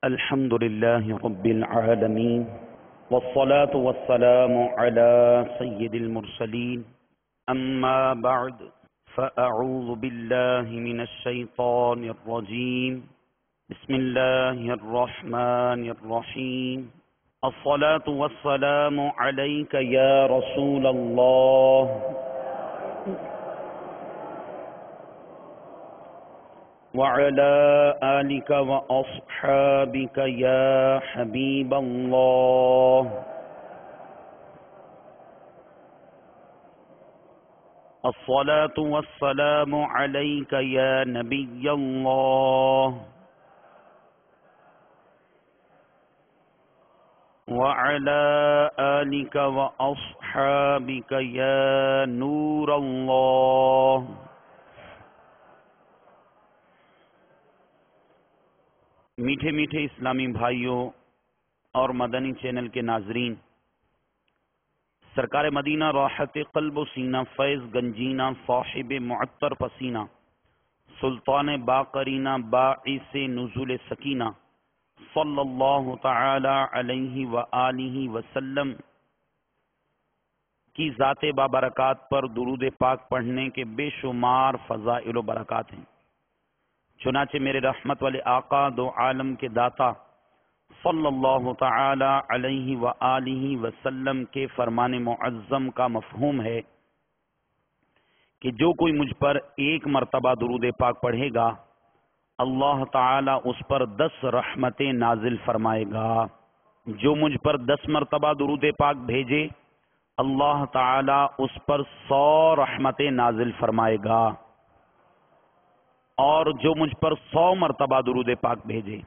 الحمد لله رب العالمين والصلاة والسلام على سيد المرسلين أما بعد فأعوذ بالله من الشيطان الرجيم بسم الله الرحمن الرحيم الصلاة والسلام عليك يا رسول الله وعلى آلك وأصحابك يا حبيب الله الصلاة والسلام عليك يا نبي الله وعلى آلك وأصحابك يا نور الله میٹھے میٹھے اسلامی بھائیوں اور مدنی چینل کے ناظرین، سرکار مدینہ راحت قلب و سینہ فیض گنجینہ صاحب معطر پسینہ سلطان باقرینہ باعث نزول سکینہ صلی اللہ تعالی علیہ وآلہ وسلم کی ذات بابرکات پر درود پاک پڑھنے کے بے شمار فضائل و برکات ہیں۔ چنانچہ میرے رحمت والے آقا دو عالم کے داتا صلی اللہ تعالی علیہ وآلہ وسلم کے فرمان معظم کا مفہوم ہے کہ جو کوئی مجھ پر ایک مرتبہ درود پاک پڑھے گا اللہ تعالی اس پر 10 رحمتیں نازل فرمائے گا۔ جو مجھ پر 10 مرتبہ درود پاک بھیجے اللہ تعالی اس پر 100 رحمتیں نازل فرمائے گا، اور جو مجھ پر 100 مرتبہ درود پاک بھیجے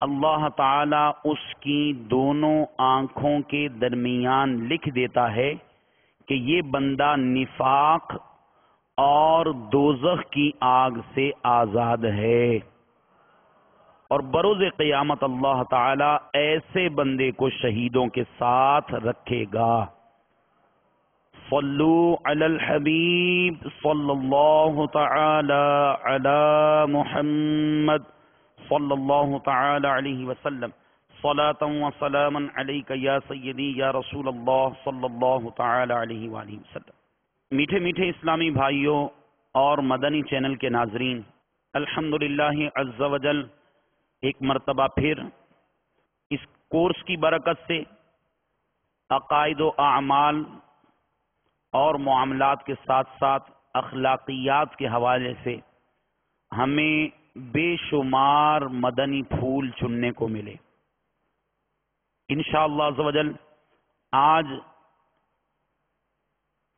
اللہ تعالی اس کی دونوں آنکھوں کے درمیان لکھ دیتا ہے کہ یہ بندہ نفاق اور دوزخ کی آگ سے آزاد ہے، اور بروز قیامت اللہ تعالی ایسے بندے کو شہیدوں کے ساتھ رکھے گا۔ صلو علی الحبیب صلی اللہ تعالی علی محمد صلی اللہ تعالی علیہ وسلم صلاۃ و سلاما علیک یا سیدی یا رسول اللہ صلی اللہ تعالی علیہ وآلہ وسلم۔ میٹھے میٹھے اسلامی بھائیوں اور مدنی چینل کے ناظرین، الحمدللہ عز و جل ایک مرتبہ پھر اس کورس کی برکت سے عقائد و اعمال اور معاملات کے ساتھ ساتھ اخلاقیات کے حوالے سے ہمیں بے شمار مدنی پھول چننے کو ملے۔ انشاءاللہ عز و جل آج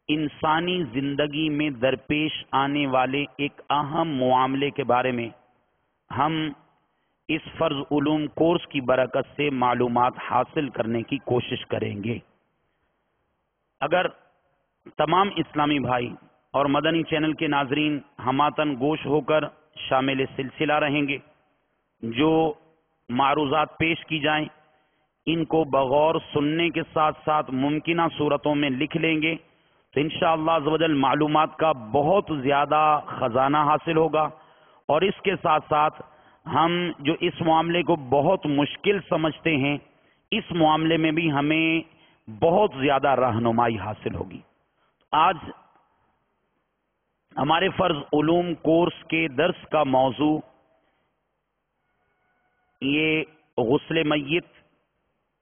انسانی زندگی میں درپیش آنے والے ایک اہم معاملے کے بارے میں ہم اس فرض علوم کورس کی برکت سے معلومات حاصل کرنے کی کوشش کریں گے۔ اگر تمام اسلامی بھائی اور مدنی چینل کے ناظرین ہماتن گوش ہو کر شامل سلسلہ رہیں گے، جو معروضات پیش کی جائیں ان کو بغور سننے کے ساتھ ساتھ ممکنہ صورتوں میں لکھ لیں گے تو انشاءاللہ عز و جل معلومات کا بہت زیادہ خزانہ حاصل ہوگا، اور اس کے ساتھ ساتھ ہم جو اس معاملے کو بہت مشکل سمجھتے ہیں اس معاملے میں بھی ہمیں بہت زیادہ رہنمائی حاصل ہوگی۔ آج ہمارے فرض علوم کورس کے درس کا موضوع یہ غسل میت،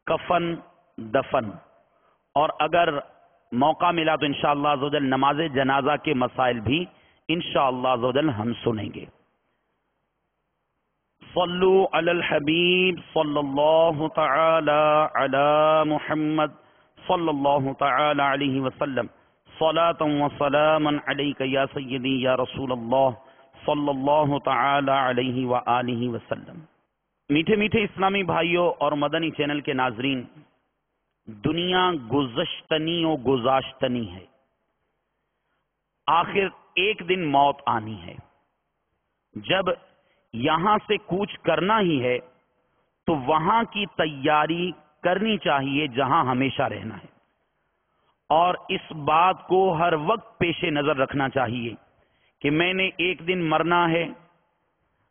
کفن، دفن، اور اگر موقع ملا تو انشاءاللہ عز و جل نماز جنازہ کے مسائل بھی انشاءاللہ عز و جل ہم سنیں گے۔ صلو علی الحبیب صلی اللہ تعالی علی محمد صلی اللہ تعالی علیہ وسلم صلاۃ و سلاما علیک یا سیدی یا رسول اللہ صلی اللہ تعالی علیہ وآلہ وسلم۔ میٹھے میٹھے اسلامی بھائیوں اور مدنی چینل کے ناظرین، دنیا گزشتنی و گزاشتنی ہے، آخر ایک دن موت آنی ہے۔ جب یہاں سے کوچ کرنا ہی ہے تو وہاں کی تیاری کرنی چاہیے جہاں ہمیشہ رہنا ہے، اور اس بات کو ہر وقت پیش نظر رکھنا چاہیے کہ میں نے ایک دن مرنا ہے،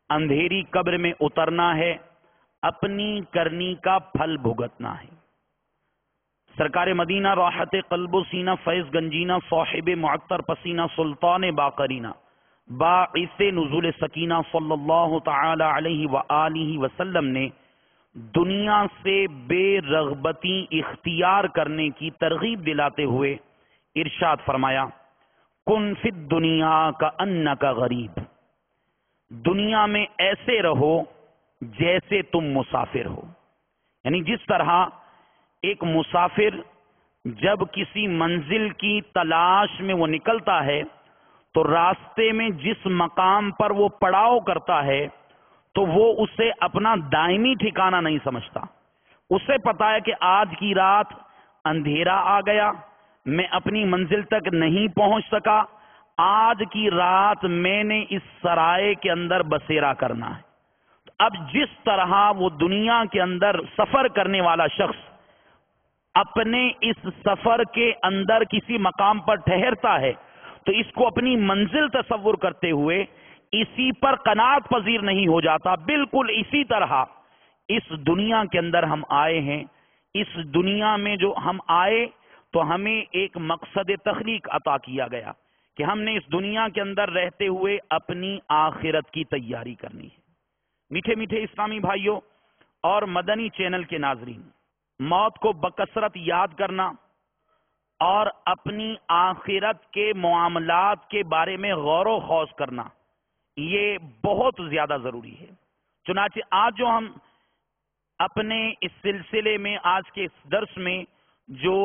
اندھیری قبر میں اترنا ہے، اپنی کرنی کا پھل بھگتنا ہے۔ سرکار مدینہ راحت قلب و سینہ فیض گنجینہ صاحب معطر پسینہ سلطان باقرینہ باعث نزول سکینہ صلی اللہ تعالی علیہ وآلہ وسلم نے دنیا سے بے رغبتی اختیار کرنے کی ترغیب دلاتے ہوئے ارشاد فرمایا، کن فی الدنیا کأنک غریب، دنیا میں ایسے رہو جیسے تم مسافر ہو۔ یعنی جس طرح ایک مسافر جب کسی منزل کی تلاش میں وہ نکلتا ہے تو راستے میں جس مقام پر وہ پڑاؤ کرتا ہے تو وہ اسے اپنا دائمی ٹھکانہ نہیں سمجھتا، اسے پتا ہے کہ آج کی رات اندھیرا آ گیا، میں اپنی منزل تک نہیں پہنچ سکا، آج کی رات میں نے اس سرائے کے اندر بسیرا کرنا ہے۔ اب جس طرح وہ دنیا کے اندر سفر کرنے والا شخص اپنے اس سفر کے اندر کسی مقام پر ٹھہرتا ہے تو اس کو اپنی منزل تصور کرتے ہوئے اسی پر قناعت پذیر نہیں ہو جاتا، بالکل اسی طرح اس دنیا کے اندر ہم آئے ہیں، اس دنیا میں جو ہم آئے تو ہمیں ایک مقصد تخلیق عطا کیا گیا کہ ہم نے اس دنیا کے اندر رہتے ہوئے اپنی آخرت کی تیاری کرنی ہے۔ میٹھے میٹھے اسلامی بھائیوں اور مدنی چینل کے ناظرین، موت کو بکثرت یاد کرنا اور اپنی آخرت کے معاملات کے بارے میں غور و خوض کرنا یہ بہت زیادہ ضروری ہے۔ چنانچہ آج جو ہم اپنے اس سلسلے میں آج کے اس درس میں جو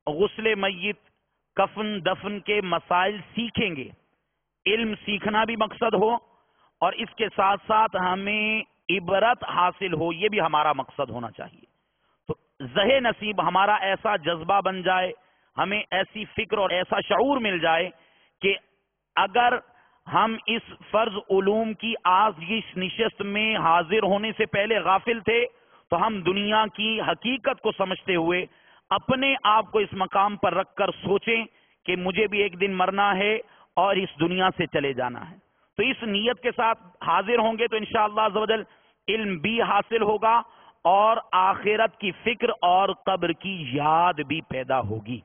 غسل میت، کفن دفن کے مسائل سیکھیں گے، علم سیکھنا بھی مقصد ہو اور اس کے ساتھ ساتھ ہمیں عبرت حاصل ہو، یہ بھی ہمارا مقصد ہونا چاہیے۔ تو زہ نصیب ہمارا ایسا جذبہ بن جائے، ہمیں ایسی فکر اور ایسا شعور مل جائے کہ اگر ہم اس فرض علوم کی آج اس نشست میں حاضر ہونے سے پہلے غافل تھے تو ہم دنیا کی حقیقت کو سمجھتے ہوئے اپنے آپ کو اس مقام پر رکھ کر سوچیں کہ مجھے بھی ایک دن مرنا ہے اور اس دنیا سے چلے جانا ہے۔ تو اس نیت کے ساتھ حاضر ہوں گے تو انشاءاللہ عز و جل علم بھی حاصل ہوگا اور آخرت کی فکر اور قبر کی یاد بھی پیدا ہوگی۔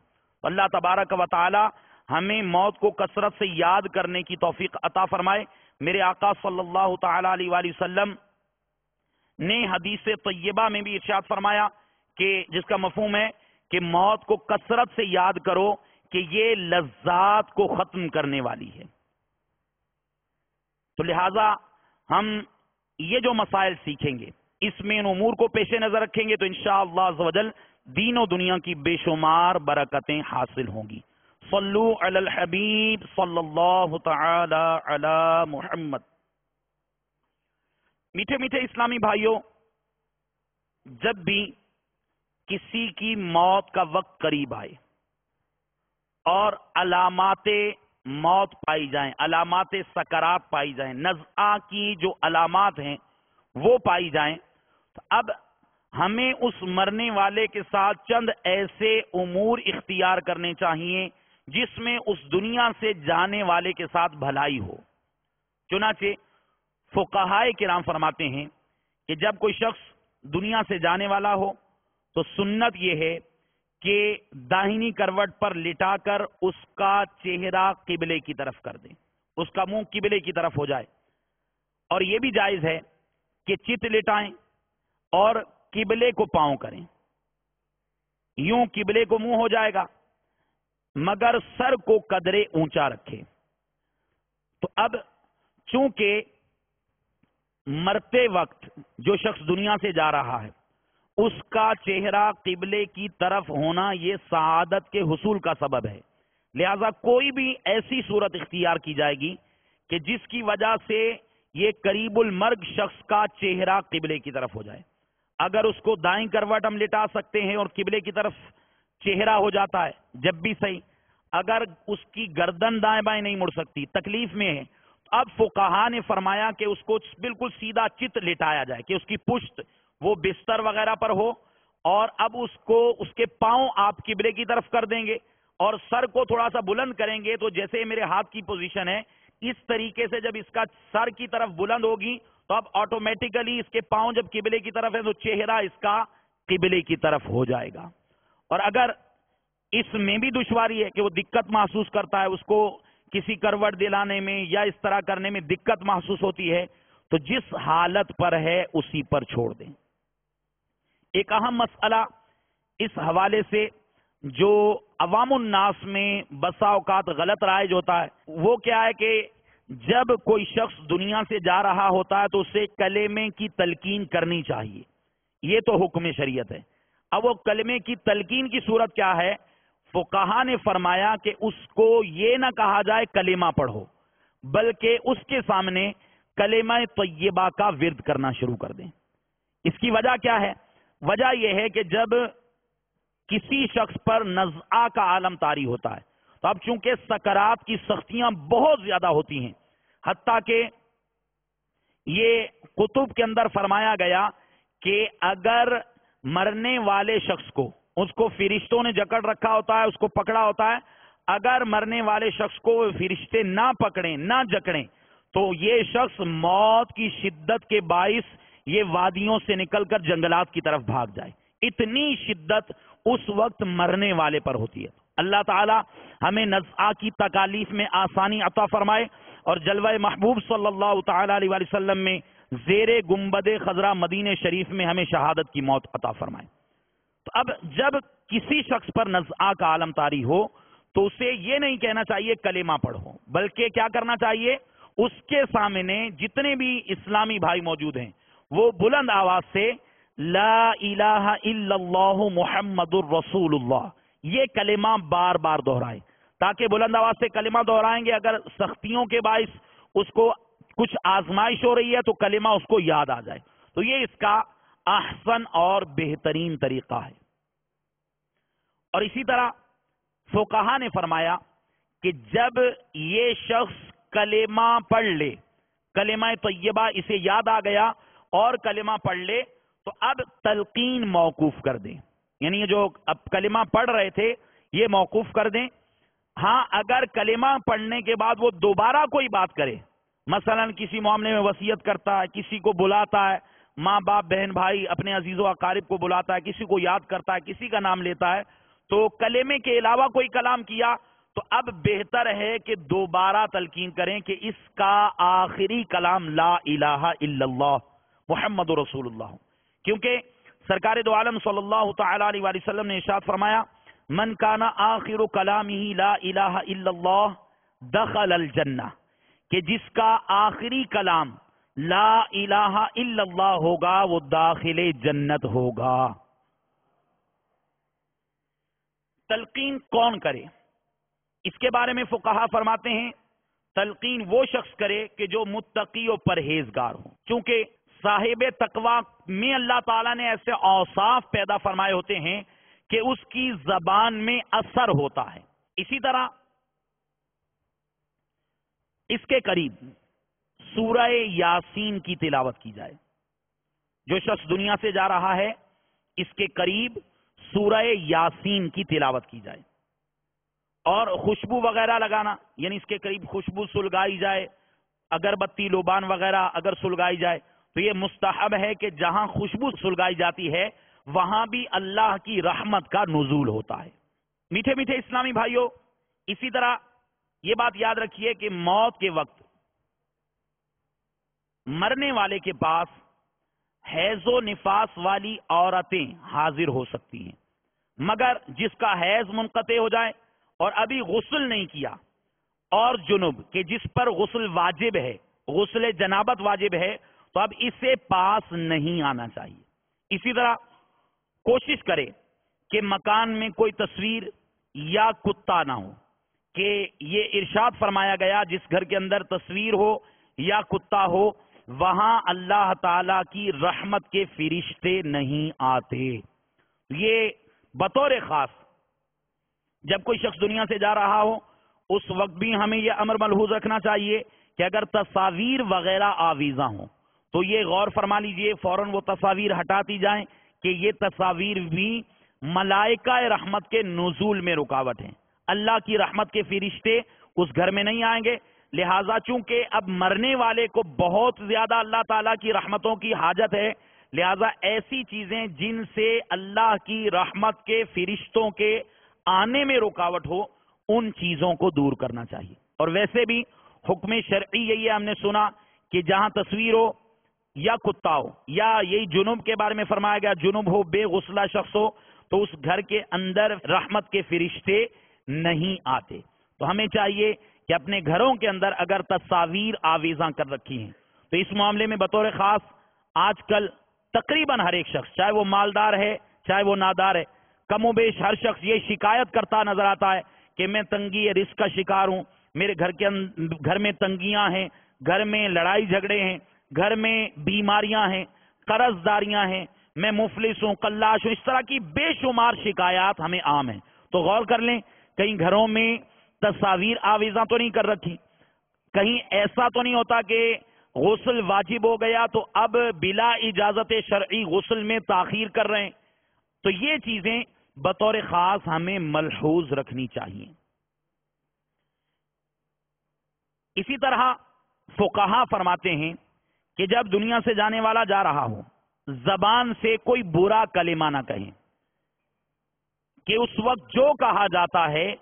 اللہ تبارک و تعالی ہمیں موت کو کثرت سے یاد کرنے کی توفیق عطا فرمائے۔ میرے آقا صلی اللہ تعالی علیہ وآلہ وسلم نے حدیث طیبہ میں بھی ارشاد فرمایا کہ جس کا مفہوم ہے کہ موت کو کثرت سے یاد کرو کہ یہ لذات کو ختم کرنے والی ہے۔ تو لہذا ہم یہ جو مسائل سیکھیں گے اس میں ان امور کو پیش نظر رکھیں گے تو انشاءاللہ عز و جل دین و دنیا کی بے شمار برکتیں حاصل ہوں گی۔ صلو علی الحبیب صلی اللہ تعالی علی محمد۔ میٹھے میٹھے اسلامی بھائیوں، جب بھی کسی کی موت کا وقت قریب آئے اور علامات موت پائی جائیں، علامات سکرات پائی جائیں، نزعہ کی جو علامات ہیں وہ پائی جائیں، تو اب ہمیں اس مرنے والے کے ساتھ چند ایسے امور اختیار کرنے چاہیے جس میں اس دنیا سے جانے والے کے ساتھ بھلائی ہو۔ چنانچہ فقہائے کرام فرماتے ہیں کہ جب کوئی شخص دنیا سے جانے والا ہو تو سنت یہ ہے کہ داہنی کروٹ پر لٹا کر اس کا چہرہ قبلے کی طرف کر دیں، اس کا منہ قبلے کی طرف ہو جائے، اور یہ بھی جائز ہے کہ چت لٹائیں اور قبلے کو پاؤں کریں، یوں قبلے کو منہ ہو جائے گا مگر سر کو قدرے اونچا رکھے۔ تو اب چونکہ مرتے وقت جو شخص دنیا سے جا رہا ہے اس کا چہرہ قبلے کی طرف ہونا یہ سعادت کے حصول کا سبب ہے، لہذا کوئی بھی ایسی صورت اختیار کی جائے گی کہ جس کی وجہ سے یہ قریب المرگ شخص کا چہرہ قبلے کی طرف ہو جائے۔ اگر اس کو دائیں کروٹ ہم لٹا سکتے ہیں اور قبلے کی طرف چہرہ ہو جاتا ہے جب بھی صحیح، اگر اس کی گردن دائیں بائیں نہیں مڑ سکتی، تکلیف میں ہے، اب فقہا نے فرمایا کہ اس کو بالکل سیدھا چت لٹایا جائے کہ اس کی پشت وہ بستر وغیرہ پر ہو، اور اب اس کے پاؤں آپ قبلے کی طرف کر دیں گے اور سر کو تھوڑا سا بلند کریں گے، تو جیسے میرے ہاتھ کی پوزیشن ہے اس طریقے سے جب اس کا سر کی طرف بلند ہوگی تو اب آٹومیٹیکلی اس کے پاؤں جب قبلے کی طرف ہے تو چہرہ اس کا قبلے کی طرف ہو جائے گا. اور اگر اس میں بھی دشواری ہے کہ وہ دقت محسوس کرتا ہے, اس کو کسی کروٹ دلانے میں یا اس طرح کرنے میں دقت محسوس ہوتی ہے, تو جس حالت پر ہے اسی پر چھوڑ دیں. ایک اہم مسئلہ اس حوالے سے جو عوام الناس میں بسا اوقات غلط رائج ہوتا ہے وہ کیا ہے کہ جب کوئی شخص دنیا سے جا رہا ہوتا ہے تو اسے کلمے کی تلقین کرنی چاہیے. یہ تو حکم شریعت ہے. اب وہ کلمے کی تلقین کی صورت کیا ہے؟ فقہا نے فرمایا کہ اس کو یہ نہ کہا جائے کلمہ پڑھو, بلکہ اس کے سامنے کلمہ طیبہ کا ورد کرنا شروع کر دیں. اس کی وجہ کیا ہے؟ وجہ یہ ہے کہ جب کسی شخص پر نزعہ کا عالم طاری ہوتا ہے تو اب چونکہ سکرات کی سختیاں بہت زیادہ ہوتی ہیں, حتیٰ کہ یہ کتب کے اندر فرمایا گیا کہ اگر مرنے والے شخص کو, اس کو فرشتوں نے جکڑ رکھا ہوتا ہے, اس کو پکڑا ہوتا ہے, اگر مرنے والے شخص کو فرشتے نہ پکڑیں نہ جکڑیں تو یہ شخص موت کی شدت کے باعث یہ وادیوں سے نکل کر جنگلات کی طرف بھاگ جائے. اتنی شدت اس وقت مرنے والے پر ہوتی ہے. اللہ تعالی ہمیں نزعہ کی تکالیف میں آسانی عطا فرمائے اور جلوہ محبوب صلی اللہ تعالی علیہ وسلم میں زیر گنبد خضرا مدینہ شریف میں ہمیں شہادت کی موت عطا فرمائے. تو اب جب کسی شخص پر نزعہ کا عالم طاری ہو تو اسے یہ نہیں کہنا چاہیے کلمہ پڑھو, بلکہ کیا کرنا چاہیے, اس کے سامنے جتنے بھی اسلامی بھائی موجود ہیں وہ بلند آواز سے لا الہ الا اللہ محمد الرسول اللہ یہ کلمہ بار بار دہرائے, تاکہ بلند آواز سے کلمہ دہرائیں گے, اگر سختیوں کے باعث اس کو کچھ آزمائش ہو رہی ہے تو کلمہ اس کو یاد آ جائے. تو یہ اس کا احسن اور بہترین طریقہ ہے. اور اسی طرح فقہا نے فرمایا کہ جب یہ شخص کلمہ پڑھ لے, کلمہ طیبہ اسے یاد آ گیا اور کلمہ پڑھ لے, تو اب تلقین موقوف کر دیں. یعنی یہ جو اب کلمہ پڑھ رہے تھے یہ موقوف کر دیں. ہاں اگر کلمہ پڑھنے کے بعد وہ دوبارہ کوئی بات کرے, مثلا کسی معاملے میں وصیت کرتا ہے, کسی کو بلاتا ہے, ماں باپ بہن بھائی اپنے عزیز و اقارب کو بلاتا ہے, کسی کو یاد کرتا ہے, کسی کا نام لیتا ہے, تو کلمے کے علاوہ کوئی کلام کیا تو اب بہتر ہے کہ دوبارہ تلقین کریں کہ اس کا آخری کلام لا الہ الا اللہ محمد رسول اللہ. کیونکہ سرکار دو عالم صلی اللہ تعالی علیہ وآلہ وسلم نے ارشاد فرمایا من کان آخر کلامہ لا الہ الا اللہ دخل الجنہ, کہ جس کا آخری کلام لا الہ الا اللہ ہوگا وہ داخل جنت ہوگا. تلقین کون کرے؟ اس کے بارے میں فقہا فرماتے ہیں تلقین وہ شخص کرے کہ جو متقی و پرہیزگار ہو, چونکہ صاحب تقوی میں اللہ تعالیٰ نے ایسے اوصاف پیدا فرمائے ہوتے ہیں کہ اس کی زبان میں اثر ہوتا ہے. اسی طرح اس کے قریب سورہ یاسین کی تلاوت کی جائے. جو شخص دنیا سے جا رہا ہے اس کے قریب سورہ یاسین کی تلاوت کی جائے. اور خوشبو وغیرہ لگانا, یعنی اس کے قریب خوشبو سلگائی جائے, اگربتی لوبان وغیرہ اگر سلگائی جائے تو یہ مستحب ہے کہ جہاں خوشبو سلگائی جاتی ہے وہاں بھی اللہ کی رحمت کا نزول ہوتا ہے. میٹھے میٹھے اسلامی بھائیوں, اسی طرح یہ بات یاد رکھیے کہ موت کے وقت مرنے والے کے پاس حیض و نفاس والی عورتیں حاضر ہو سکتی ہیں, مگر جس کا حیض منقطع ہو جائے اور ابھی غسل نہیں کیا, اور جنب کہ جس پر غسل واجب ہے, غسل جنابت واجب ہے, تو اب اسے پاس نہیں آنا چاہیے. اسی طرح کوشش کرے کہ مکان میں کوئی تصویر یا کتا نہ ہو, کہ یہ ارشاد فرمایا گیا جس گھر کے اندر تصویر ہو یا کتا ہو وہاں اللہ تعالی کی رحمت کے فرشتے نہیں آتے. یہ بطور خاص جب کوئی شخص دنیا سے جا رہا ہو اس وقت بھی ہمیں یہ امر ملحوظ رکھنا چاہیے کہ اگر تصاویر وغیرہ آویزاں ہوں تو یہ غور فرما لیجئے, فوراً وہ تصاویر ہٹاتی جائیں کہ یہ تصاویر بھی ملائکہ رحمت کے نزول میں رکاوٹ ہیں. اللہ کی رحمت کے فرشتے اس گھر میں نہیں آئیں گے, لہٰذا چونکہ اب مرنے والے کو بہت زیادہ اللہ تعالیٰ کی رحمتوں کی حاجت ہے، لہٰذا ایسی چیزیں جن سے اللہ کی رحمت کے فرشتوں کے آنے میں رکاوٹ ہو ان چیزوں کو دور کرنا چاہیے۔ اور ویسے بھی حکم شرعی یہی ہے، ہم نے سنا کہ جہاں تصویر ہو یا کتا ہو، یا یہی جنوب کے بارے میں فرمایا گیا، جنوب ہو، بے غسلہ شخص ہو، تو اس گھر کے اندر رحمت کے فرشتے نہیں آتے۔ تو ہمیں چاہیے کہ اپنے گھروں کے اندر اگر تصاویر آویزاں کر رکھی ہیں تو اس معاملے میں بطور خاص آج کل تقریباً ہر ایک شخص، چاہے وہ مالدار ہے چاہے وہ نادار ہے، کم و بیش ہر شخص یہ شکایت کرتا نظر آتا ہے کہ میں تنگی رزق کا شکار ہوں، میرے گھر میں تنگیاں ہیں، گھر میں لڑائی جھگڑے ہیں، گھر میں بیماریاں ہیں، قرض داریاں ہیں، میں مفلس ہوں، قلاش ہوں، اس طرح کی بے شمار شکایات ہمیں عام ہیں۔ تو غور کر لیں، کہیں گھروں میں تصاویر آویزاں تو نہیں کر رکھی، کہیں ایسا تو نہیں ہوتا کہ غسل واجب ہو گیا تو اب بلا اجازت شرعی غسل میں تاخیر کر رہے ہیں۔ تو یہ چیزیں بطور خاص ہمیں ملحوظ رکھنی چاہیے۔ اسی طرح فقہا فرماتے ہیں کہ جب دنیا سے جانے والا جا رہا ہو، زبان سے کوئی برا کلمہ نہ کہیں، کہ اس وقت جو کہا جاتا ہے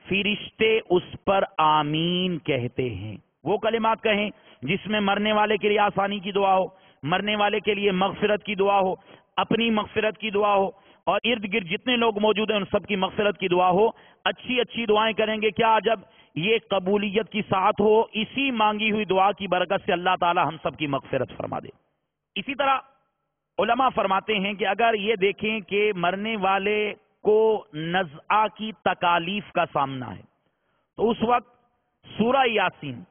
فرشتے اس پر آمین کہتے ہیں۔ وہ کلمات کہیں جس میں مرنے والے کے لیے آسانی کی دعا ہو، مرنے والے کے لیے مغفرت کی دعا ہو، اپنی مغفرت کی دعا ہو، اور ارد گرد جتنے لوگ موجود ہیں ان سب کی مغفرت کی دعا ہو۔ اچھی اچھی دعائیں کریں گے، کیا جب یہ قبولیت کی ساتھ ہو، اسی مانگی ہوئی دعا کی برکت سے اللہ تعالی ہم سب کی مغفرت فرما دے۔ اسی طرح علماء فرماتے ہیں کہ اگر یہ دیکھیں کہ مرنے والے کو نزعہ کی تکالیف کا سامنا ہے تو اس وقت سورہ یاسین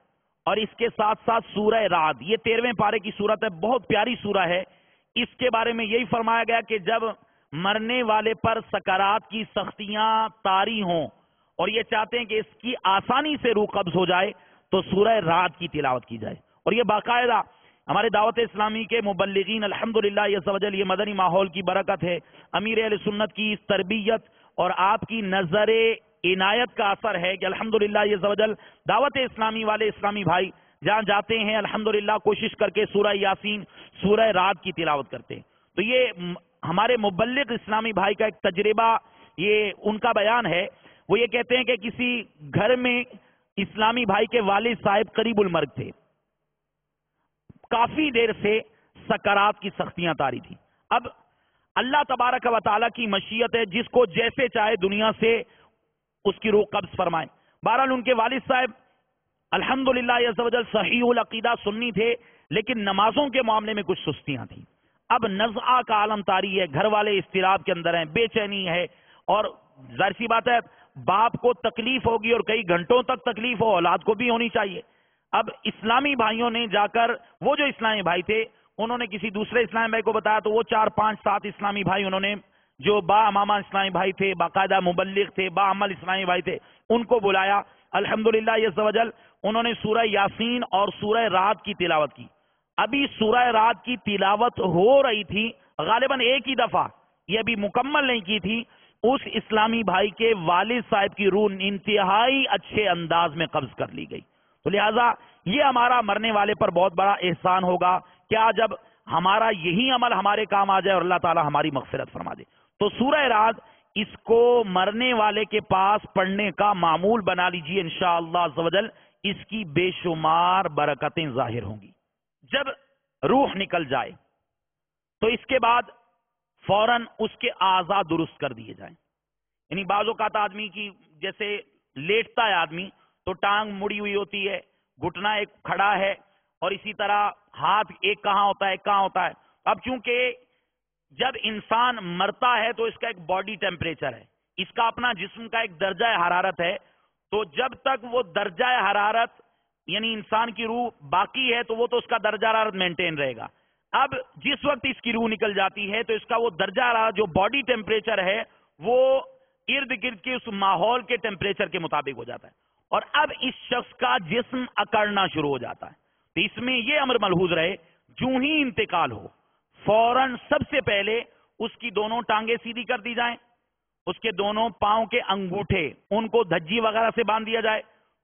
اور اس کے ساتھ ساتھ سورہ رعد، یہ 13ویں پارے کی سورت ہے، بہت پیاری سورہ ہے۔ اس کے بارے میں یہی فرمایا گیا کہ جب مرنے والے پر سکرات کی سختیاں طاری ہوں اور یہ چاہتے ہیں کہ اس کی آسانی سے روح قبض ہو جائے تو سورہ رعد کی تلاوت کی جائے۔ اور یہ باقاعدہ ہمارے دعوت اسلامی کے مبلغین الحمدللہ یہ مدنی ماحول کی برکت ہے، امیر اہل سنت کی اس تربیت اور آپ کی نظر عنایت کا اثر ہے کہ الحمدللہ دعوت اسلامی والے اسلامی بھائی جہاں جاتے ہیں الحمدللہ کوشش کر کے سورہ یاسین، سورہ رعد کی تلاوت کرتے ہیں۔ تو یہ ہمارے مبلغ اسلامی بھائی کا ایک تجربہ، یہ ان کا بیان ہے، وہ یہ کہتے ہیں کہ کسی گھر میں اسلامی بھائی کے والد صاحب قریب المرگ تھے، کافی دیر سے سکرات کی سختیاں طاری تھی۔ اب اللہ تبارک و تعالیٰ کی مشیت ہے، جس کو جیسے چاہے دنیا سے اس کی روح قبض فرمائے۔ بہرحال ان کے والد صاحب الحمدللہ صحیح العقیدہ سنی تھے، لیکن نمازوں کے معاملے میں کچھ سستیاں تھیں۔ اب نزعہ کا عالم طاری ہے، گھر والے اضطراب کے اندر ہیں، بے چینی ہے، اور ظاہر سی بات ہے باپ کو تکلیف ہوگی اور کئی گھنٹوں تک تکلیف ہو، اولاد کو بھی ہونی چاہیے۔ اب اسلامی بھائیوں نے جا کر، وہ جو اسلامی بھائی تھے انہوں نے کسی دوسرے اسلامی بھائی کو بتایا، تو وہ 4 5 7 اسلامی بھائی انہوں نے، جو با امامہ اسلامی بھائی تھے، باقاعدہ مبلغ تھے، با عمل اسلامی بھائی تھے، ان کو بلایا۔ الحمدللہ انہوں نے سورہ یاسین اور سورہ رعد کی تلاوت کی۔ ابھی سورہ رعد کی تلاوت ہو رہی تھی، غالباً ایک ہی دفعہ، یہ ابھی مکمل نہیں کی تھی، اس اسلامی بھائی کے والد صاحب کی روح انتہائی اچھے انداز میں قبض کر لی گئی۔ تو لہٰذا یہ ہمارا مرنے والے پر بہت بڑا احسان ہوگا، کیا جب ہمارا یہی عمل ہمارے کام آ جائے اور اللہ تعالی ہماری مغفرت فرما دے۔ تو سورہ رعد اس کو مرنے والے کے پاس پڑھنے کا معمول بنا لیجئے، انشاءاللہ عزوجل اس کی بے شمار برکتیں ظاہر ہوں گی۔ جب روح نکل جائے تو اس کے بعد فوراً اس کے اعضاء درست کر دیے جائیں۔ یعنی بعض اوقات آدمی کی جیسے لیٹتا ہے آدمی تو ٹانگ مڑی ہوئی ہوتی ہے، گھٹنا ایک کھڑا ہے، اور اسی طرح ہاتھ ایک کہاں ہوتا ہے ایک کہاں ہوتا ہے۔ اب چونکہ جب انسان مرتا ہے تو اس کا ایک باڈی ٹیمپریچر ہے، اس کا اپنا جسم کا ایک درجہ حرارت ہے، تو جب تک وہ درجہ حرارت یعنی انسان کی روح باقی ہے تو وہ تو اس کا درجہ حرارت مینٹین رہے گا۔ اب جس وقت اس کی روح نکل جاتی ہے تو اس کا وہ درجہ حرارت جو باڈی ٹیمپریچر ہے وہ ارد گرد کے اس ماحول کے ٹیمپریچر کے مطابق ہو جاتا ہے، اور اب اس شخص کا جسم اکڑنا شروع ہو جاتا ہے۔ تو اس میں یہ امر ملحوظ رہے، جو ہی انتقال ہو فوراً سب سے پہلے اس کی دونوں ٹانگیں سیدھی کر دی جائیں، اس کے دونوں پاؤں کے انگوٹھے ان کو دھجی وغیرہ سے باندھ دیا جائے،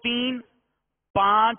3, 5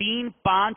3, 5,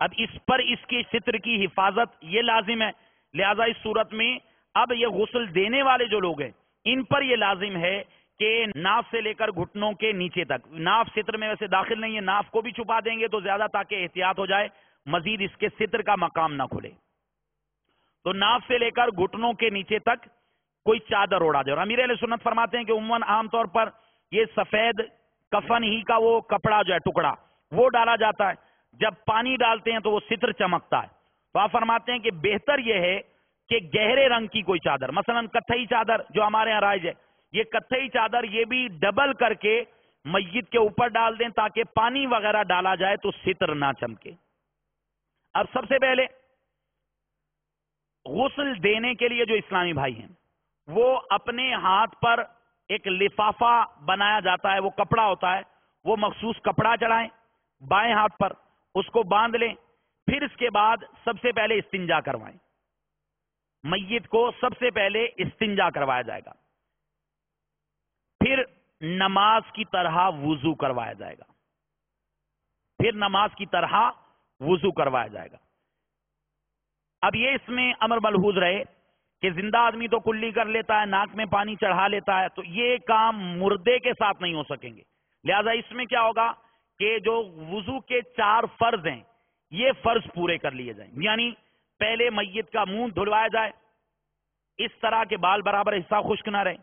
اب اس پر اس کی ستر کی حفاظت یہ لازم ہے. لہذا اس صورت میں اب یہ غسل دینے والے جو لوگ ہیں ان پر یہ لازم ہے کہ ناف سے لے کر گھٹنوں کے نیچے تک، ناف ستر میں ویسے داخل نہیں ہے، ناف کو بھی چھپا دیں گے تو زیادہ تاکہ احتیاط ہو جائے، مزید اس کے ستر کا مقام نہ کھلے. تو ناف سے لے کر گھٹنوں کے نیچے تک کوئی چادر اڑا دے. اور امیر اہل سنت فرماتے ہیں کہ عموماً عام طور پر یہ سفید کفن ہی کا وہ کپڑا جو ہے ٹکڑا وہ ڈالا جاتا ہے. جب پانی ڈالتے ہیں تو وہ ستر چمکتا ہے. تو آپ فرماتے ہیں کہ بہتر یہ ہے کہ گہرے رنگ کی کوئی چادر، مثلا کتھئی چادر جو ہمارے یہاں رائج ہے، یہ کتھئی چادر یہ بھی ڈبل کر کے میت کے اوپر ڈال دیں تاکہ پانی وغیرہ ڈالا جائے تو ستر نہ چمکے. اب سب سے پہلے غسل دینے کے لیے جو اسلامی بھائی ہیں وہ اپنے ہاتھ پر ایک لفافہ بنایا جاتا ہے، وہ کپڑا ہوتا ہے، وہ مخصوص کپڑا چڑھائیں بائیں ہاتھ پر، اس کو باندھ لیں. پھر اس کے بعد سب سے پہلے استنجا کروائیں. میت کو سب سے پہلے استنجا کروایا جائے گا، پھر نماز کی طرح وضو کروایا جائے گا، پھر نماز کی طرح وضو کروایا جائے گا. اب یہ اس میں امر ملحوظ رہے کہ زندہ آدمی تو کلی کر لیتا ہے، ناک میں پانی چڑھا لیتا ہے، تو یہ کام مردے کے ساتھ نہیں ہو سکیں گے. لہذا اس میں کیا ہوگا کہ جو وضو کے 4 فرض ہیں یہ فرض پورے کر لیے جائیں. یعنی پہلے میت کا منہ دھلوایا جائے اس طرح کے بال برابر حصہ خشک نہ رہے،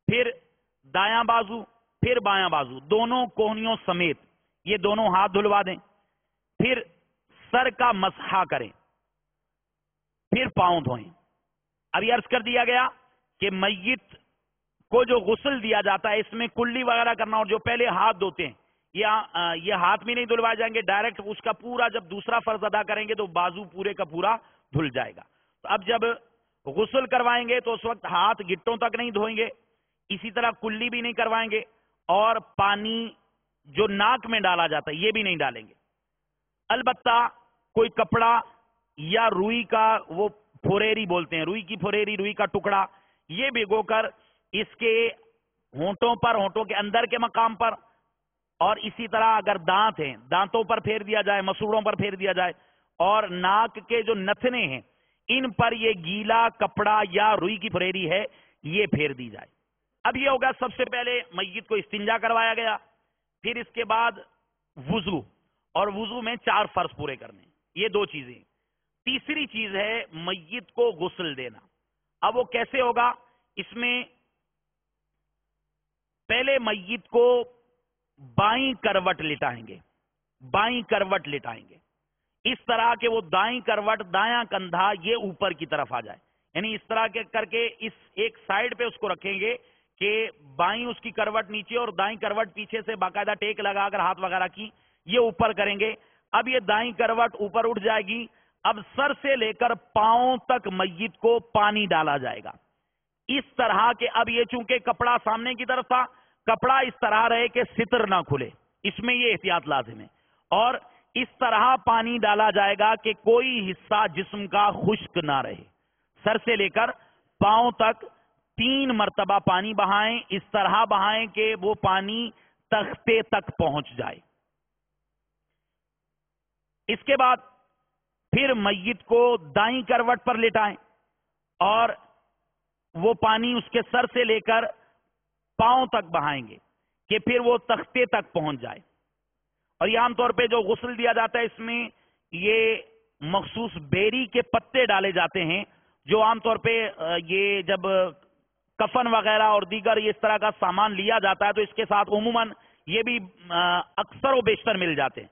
پھر دایاں بازو پھر بایاں بازو دونوں کوہنیوں سمیت یہ دونوں ہاتھ دھلوا دیں، پھر سر کا مسحہ کریں، پھر پاؤں دھوئیں. اب یہ عرض کر دیا گیا کہ میت کو جو غسل دیا جاتا ہے اس میں کلی وغیرہ کرنا، اور جو پہلے ہاتھ دھوتے ہیں یہ ہاتھ بھی نہیں دھلوائے جائیں گے، ڈائریکٹ اس کا پورا جب دوسرا فرض ادا کریں گے تو بازو پورے کا پورا دھل جائے گا. تو اب جب غسل کروائیں گے تو اس وقت ہاتھ گٹوں تک نہیں دھوئیں گے، اسی طرح کلی بھی نہیں کروائیں گے، اور پانی جو ناک میں ڈالا جاتا ہے یہ بھی نہیں ڈالیں گے. البتہ کوئی کپڑا یا روئی کا وہ پھوریری بولتے ہیں، روئی کی پھوریری، روئی کا ٹکڑا، یہ بھگو کر اس کے ہونٹوں پر، ہونٹوں کے اندر کے مقام پر، اور اسی طرح اگر دانت ہیں دانتوں پر پھیر دیا جائے، مسوڑوں پر پھیر دیا جائے، اور ناک کے جو نتنے ہیں ان پر یہ گیلا کپڑا یا روئی کی پھوریری ہے یہ پھیر دی جائے. اب یہ ہوگا سب سے پہلے میت کو استنجا کروایا گیا، پھر اس کے بعد وضو، اور وضو میں 4 فرض پورے کرنے، یہ 2 چیزیں. تیسری چیز ہے میت کو غسل دینا. اب وہ کیسے ہوگا؟ اس میں پہلے میت کو بائیں کروٹ لٹائیں گے، بائیں کروٹ لٹائیں گے اس طرح کہ وہ دائیں کروٹ، دایاں کندھا یہ اوپر کی طرف آ جائے. یعنی اس طرح کے کر کے اس ایک سائیڈ پہ اس کو رکھیں گے کہ بائیں اس کی کروٹ نیچے اور دائیں کروٹ پیچھے سے باقاعدہ ٹیک لگا کر ہاتھ وغیرہ کی یہ اوپر کریں گے. اب یہ دائیں کروٹ اوپر اٹھ جائے گی. اب سر سے لے کر پاؤں تک میت کو پانی ڈالا جائے گا اس طرح کہ اب یہ چونکہ کپڑا سامنے کی طرف تھا، کپڑا اس طرح رہے کہ ستر نہ کھلے، اس میں یہ احتیاط لازم ہے. اور اس طرح پانی ڈالا جائے گا کہ کوئی حصہ جسم کا خشک نہ رہے. سر سے لے کر پاؤں تک 3 مرتبہ پانی بہائیں، اس طرح بہائیں کہ وہ پانی تختے تک پہنچ جائے. اس کے بعد پھر میت کو دائیں کروٹ پر لٹائیں اور وہ پانی اس کے سر سے لے کر پاؤں تک بہائیں گے کہ پھر وہ تختے تک پہنچ جائے. اور یہ عام طور پہ جو غسل دیا جاتا ہے اس میں یہ مخصوص بیری کے پتے ڈالے جاتے ہیں، جو عام طور پہ یہ جب کفن وغیرہ اور دیگر اس طرح کا سامان لیا جاتا ہے تو اس کے ساتھ عموماً یہ بھی اکثر و بیشتر مل جاتے ہیں.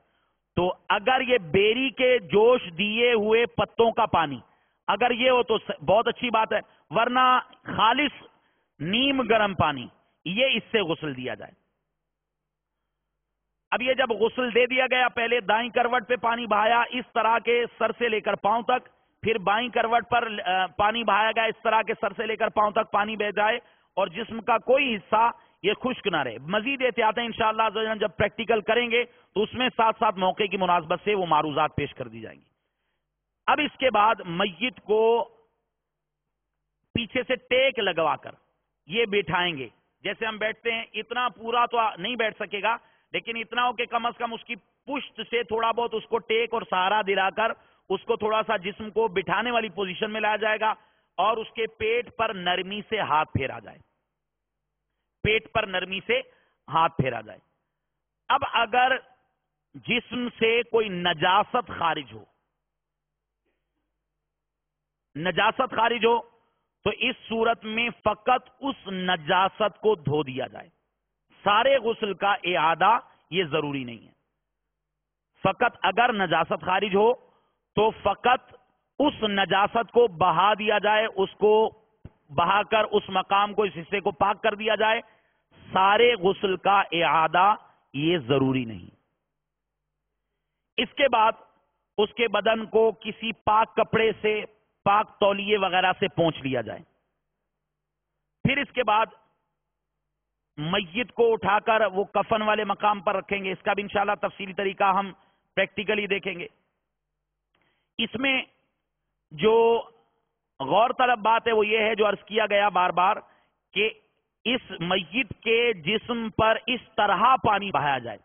تو اگر یہ بیری کے جوش دیے ہوئے پتوں کا پانی اگر یہ ہو تو بہت اچھی بات ہے، ورنہ خالص نیم گرم پانی یہ اس سے غسل دیا جائے. اب یہ جب غسل دے دیا گیا، پہلے دائیں کروٹ پہ پانی بہایا اس طرح کے سر سے لے کر پاؤں تک، پھر بائیں کروٹ پر پانی بہایا گیا اس طرح کے سر سے لے کر پاؤں تک پانی بہ جائے اور جسم کا کوئی حصہ یہ خشک نہ رہے. مزید احتیاطیں انشاءاللہ جب پریکٹیکل کریں گے تو اس میں ساتھ ساتھ موقع کی مناسبت سے وہ معروضات پیش کر دی جائیں گی. اب اس کے بعد میت کو پیچھے سے ٹیک لگوا کر یہ بٹھائیں گے. جیسے ہم بیٹھتے ہیں اتنا پورا تو نہیں بیٹھ سکے گا، لیکن اتنا ہو کہ کم از کم اس کی پشت سے تھوڑا بہت اس کو ٹیک اور سہارا دلا کر اس کو تھوڑا سا جسم کو بٹھانے والی پوزیشن میں لایا جائے گا اور اس کے پیٹ پر نرمی سے ہاتھ پھیرا جائے، پیٹ پر نرمی سے ہاتھ پھیرا جائے۔ اب اگر جسم سے کوئی نجاست خارج ہو، نجاست خارج ہو تو اس صورت میں فقط اس نجاست کو دھو دیا جائے، سارے غسل کا اعادہ یہ ضروری نہیں ہے۔ فقط اگر نجاست خارج ہو تو فقط اس نجاست کو بہا دیا جائے، اس کو بہا کر اس مقام کو، اس حصے کو پاک کر دیا جائے، سارے غسل کا اعادہ یہ ضروری نہیں۔ اس کے بعد اس کے بدن کو کسی پاک کپڑے سے، پاک تولیے وغیرہ سے پونچھ لیا جائے۔ پھر اس کے بعد میت کو اٹھا کر وہ کفن والے مقام پر رکھیں گے، اس کا بھی انشاءاللہ تفصیلی طریقہ ہم پریکٹیکلی دیکھیں گے۔ اس میں جو غور طلب بات ہے وہ یہ ہے، جو عرض کیا گیا بار بار، کہ اس میت کے جسم پر اس طرح پانی بہایا جائے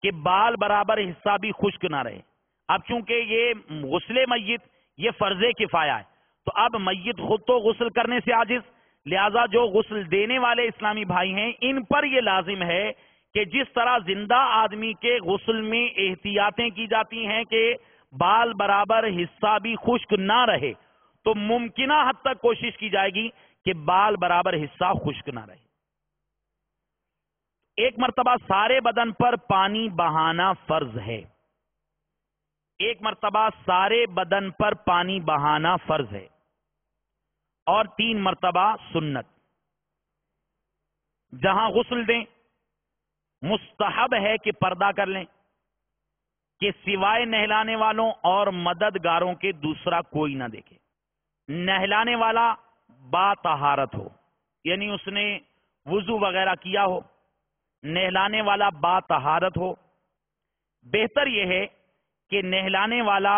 کہ بال برابر حصہ بھی خشک نہ رہے۔ اب چونکہ یہ غسل میت یہ فرض کفایہ ہے، تو اب میت خود تو غسل کرنے سے عاجز، لہذا جو غسل دینے والے اسلامی بھائی ہیں ان پر یہ لازم ہے کہ جس طرح زندہ آدمی کے غسل میں احتیاطیں کی جاتی ہیں کہ بال برابر حصہ بھی خشک نہ رہے، تو ممکنہ حد تک کوشش کی جائے گی کہ بال برابر حصہ خشک نہ رہے۔ ایک مرتبہ سارے بدن پر پانی بہانا فرض ہے، ایک مرتبہ سارے بدن پر پانی بہانا فرض ہے، اور 3 مرتبہ سنت۔ جہاں غسل دیں مستحب ہے کہ پردہ کر لیں کہ سوائے نہلانے والوں اور مددگاروں کے دوسرا کوئی نہ دیکھے۔ نہلانے والا با طہارت ہو، یعنی اس نے وضو وغیرہ کیا ہو، نہلانے والا با طہارت ہو۔ بہتر یہ ہے کہ نہلانے والا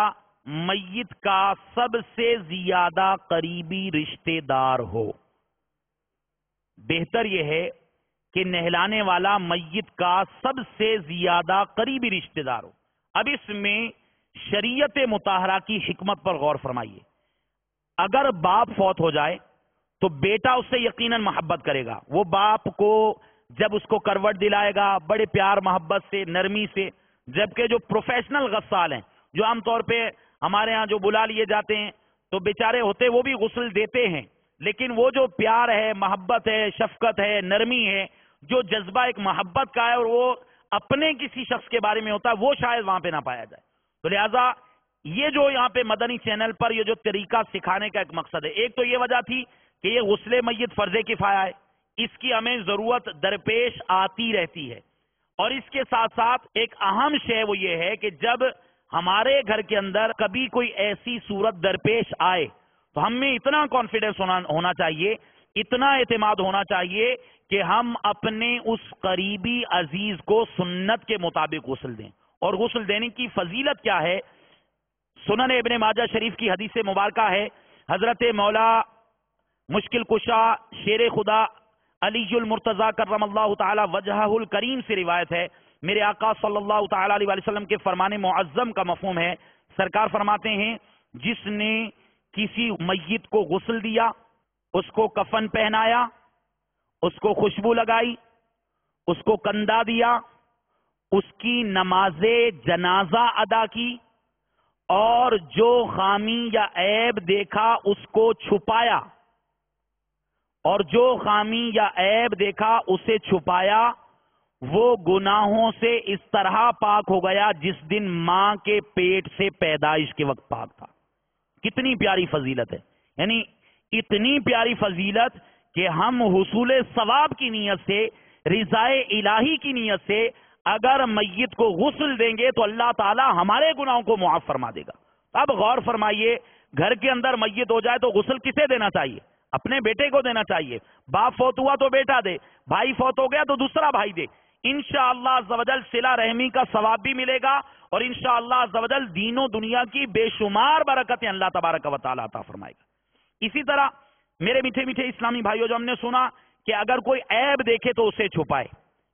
میت کا سب سے زیادہ قریبی رشتہ دار ہو، بہتر یہ ہے کہ نہلانے والا میت کا سب سے زیادہ قریبی رشتہ دار ہو۔ اب اس میں شریعت مطہرہ کی حکمت پر غور فرمائیے۔ اگر باپ فوت ہو جائے تو بیٹا اس سے یقیناً محبت کرے گا، وہ باپ کو جب اس کو کروٹ دلائے گا بڑے پیار محبت سے، نرمی سے، جبکہ جو پروفیشنل غسال ہیں، جو عام طور پہ ہمارے ہاں جو بلا لیے جاتے ہیں تو بیچارے ہوتے وہ بھی غسل دیتے ہیں، لیکن وہ جو پیار ہے، محبت ہے، شفقت ہے، نرمی ہے، جو جذبہ ایک محبت کا ہے اور وہ اپنے کسی شخص کے بارے میں ہوتا ہے، وہ شاید وہاں پہ نہ پایا جائے۔ تو لہذا یہ جو یہاں پہ مدنی چینل پر یہ جو طریقہ سکھانے کا ایک مقصد ہے، ایک تو یہ وجہ تھی کہ یہ غسل میت فرض کفایہ ہے، اس کی ہمیں ضرورت درپیش آتی رہتی ہے، اور اس کے ساتھ ساتھ ایک اہم شے وہ یہ ہے کہ جب ہمارے گھر کے اندر کبھی کوئی ایسی صورت درپیش آئے تو ہم میں اتنا کانفیڈنس ہونا چاہیے، اتنا اعتماد ہونا چاہیے کہ ہم اپنے اس قریبی عزیز کو سنت کے مطابق غسل دیں۔ اور غسل دینے کی فضیلت کیا ہے؟ سنن ابن ماجہ شریف کی حدیث مبارکہ ہے، حضرت مولا مشکل کشا شیر خدا علی المرتضی کرم اللہ تعالی وجہہ الکریم سے روایت ہے، میرے آقا صلی اللہ تعالی علیہ وسلم کے فرمان معظم کا مفہوم ہے، سرکار فرماتے ہیں جس نے کسی میت کو غسل دیا، اس کو کفن پہنایا، اس کو خوشبو لگائی، اس کو کندھا دیا، اس کی نماز جنازہ ادا کی، اور جو خامی یا عیب دیکھا اس کو چھپایا، اور جو خامی یا عیب دیکھا اسے چھپایا، وہ گناہوں سے اس طرح پاک ہو گیا جس دن ماں کے پیٹ سے پیدائش کے وقت پاک تھا۔ کتنی پیاری فضیلت ہے، یعنی اتنی پیاری فضیلت کہ ہم حصول ثواب کی نیت سے، رضائے الہی کی نیت سے اگر میت کو غسل دیں گے تو اللہ تعالی ہمارے گناہوں کو معاف فرما دے گا۔ اب غور فرمائیے، گھر کے اندر میت ہو جائے تو غسل کسے دینا چاہیے؟ اپنے بیٹے کو دینا چاہیے۔ باپ فوت ہوا تو بیٹا دے، بھائی فوت ہو گیا تو دوسرا بھائی دے۔ انشاءاللہ عز و جل صلہ رحمی کا ثواب بھی ملے گا، اور انشاءاللہ عز و جل دین و دنیا کی بے شمار برکتیں اللہ تبارک و تعالی عطا فرمائے گا۔ اسی طرح میرے میٹھے میٹھے اسلامی بھائیوں، جو ہم نے سنا کہ اگر کوئی عیب دیکھے تو اسے چھپائے،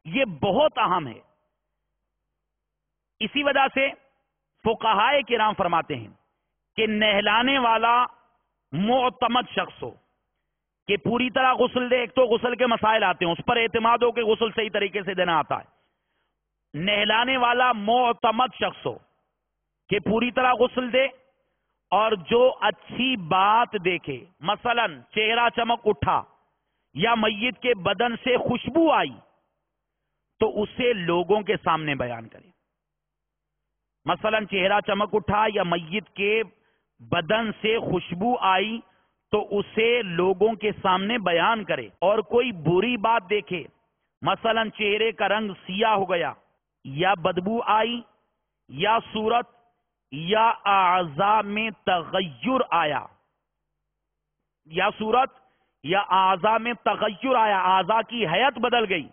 یہ بہت اہم ہے۔ اسی وجہ سے فقہائے کرام فرماتے ہیں کہ نہلانے والا معتمد شخص ہو کہ پوری طرح غسل دے. ایک تو غسل کے مسائل آتے ہیں، اس پر اعتماد ہو کہ غسل صحیح طریقے سے دینا آتا ہے. نہلانے والا معتمد شخص ہو کہ پوری طرح غسل دے اور جو اچھی بات دیکھے، مثلا چہرہ چمک اٹھا یا میت کے بدن سے خوشبو آئی تو اسے لوگوں کے سامنے بیان کرے. مثلا چہرہ چمک اٹھا یا میت کے بدن سے خوشبو آئی تو اسے لوگوں کے سامنے بیان کرے. اور کوئی بری بات دیکھے، مثلا چہرے کا رنگ سیاہ ہو گیا یا بدبو آئی یا صورت یا اعضاء میں تغیر آیا، یا صورت یا اعضاء میں تغیر آیا، اعضاء کی حیت بدل گئی،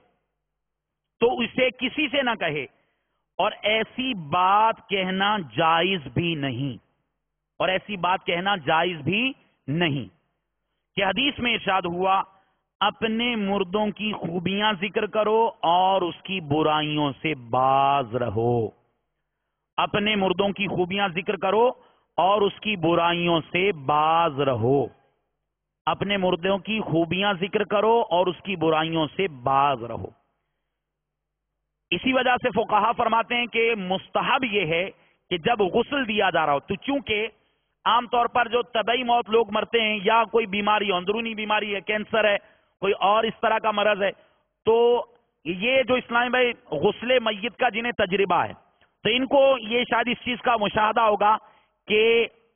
تو اسے کسی سے نہ کہے. اور ایسی بات کہنا جائز بھی نہیں، اور ایسی بات کہنا جائز بھی نہیں کہ حدیث میں ارشاد ہوا اپنے مردوں کی خوبیاں ذکر کرو اور اس کی برائیوں سے باز رہو. اپنے مردوں کی خوبیاں ذکر کرو اور اس کی برائیوں سے باز رہو. اپنے مردوں کی خوبیاں ذکر کرو اور اس کی برائیوں سے باز رہو. اسی وجہ سے فقہا فرماتے ہیں کہ مستحب یہ ہے کہ جب غسل دیا جا رہا ہو تو چونکہ عام طور پر جو طبعی موت لوگ مرتے ہیں یا کوئی بیماری، اندرونی بیماری ہے، کینسر ہے، کوئی اور اس طرح کا مرض ہے، تو یہ جو اسلامی بھائی غسل میت کا جنہیں تجربہ ہے تو ان کو یہ شاید اس چیز کا مشاہدہ ہوگا کہ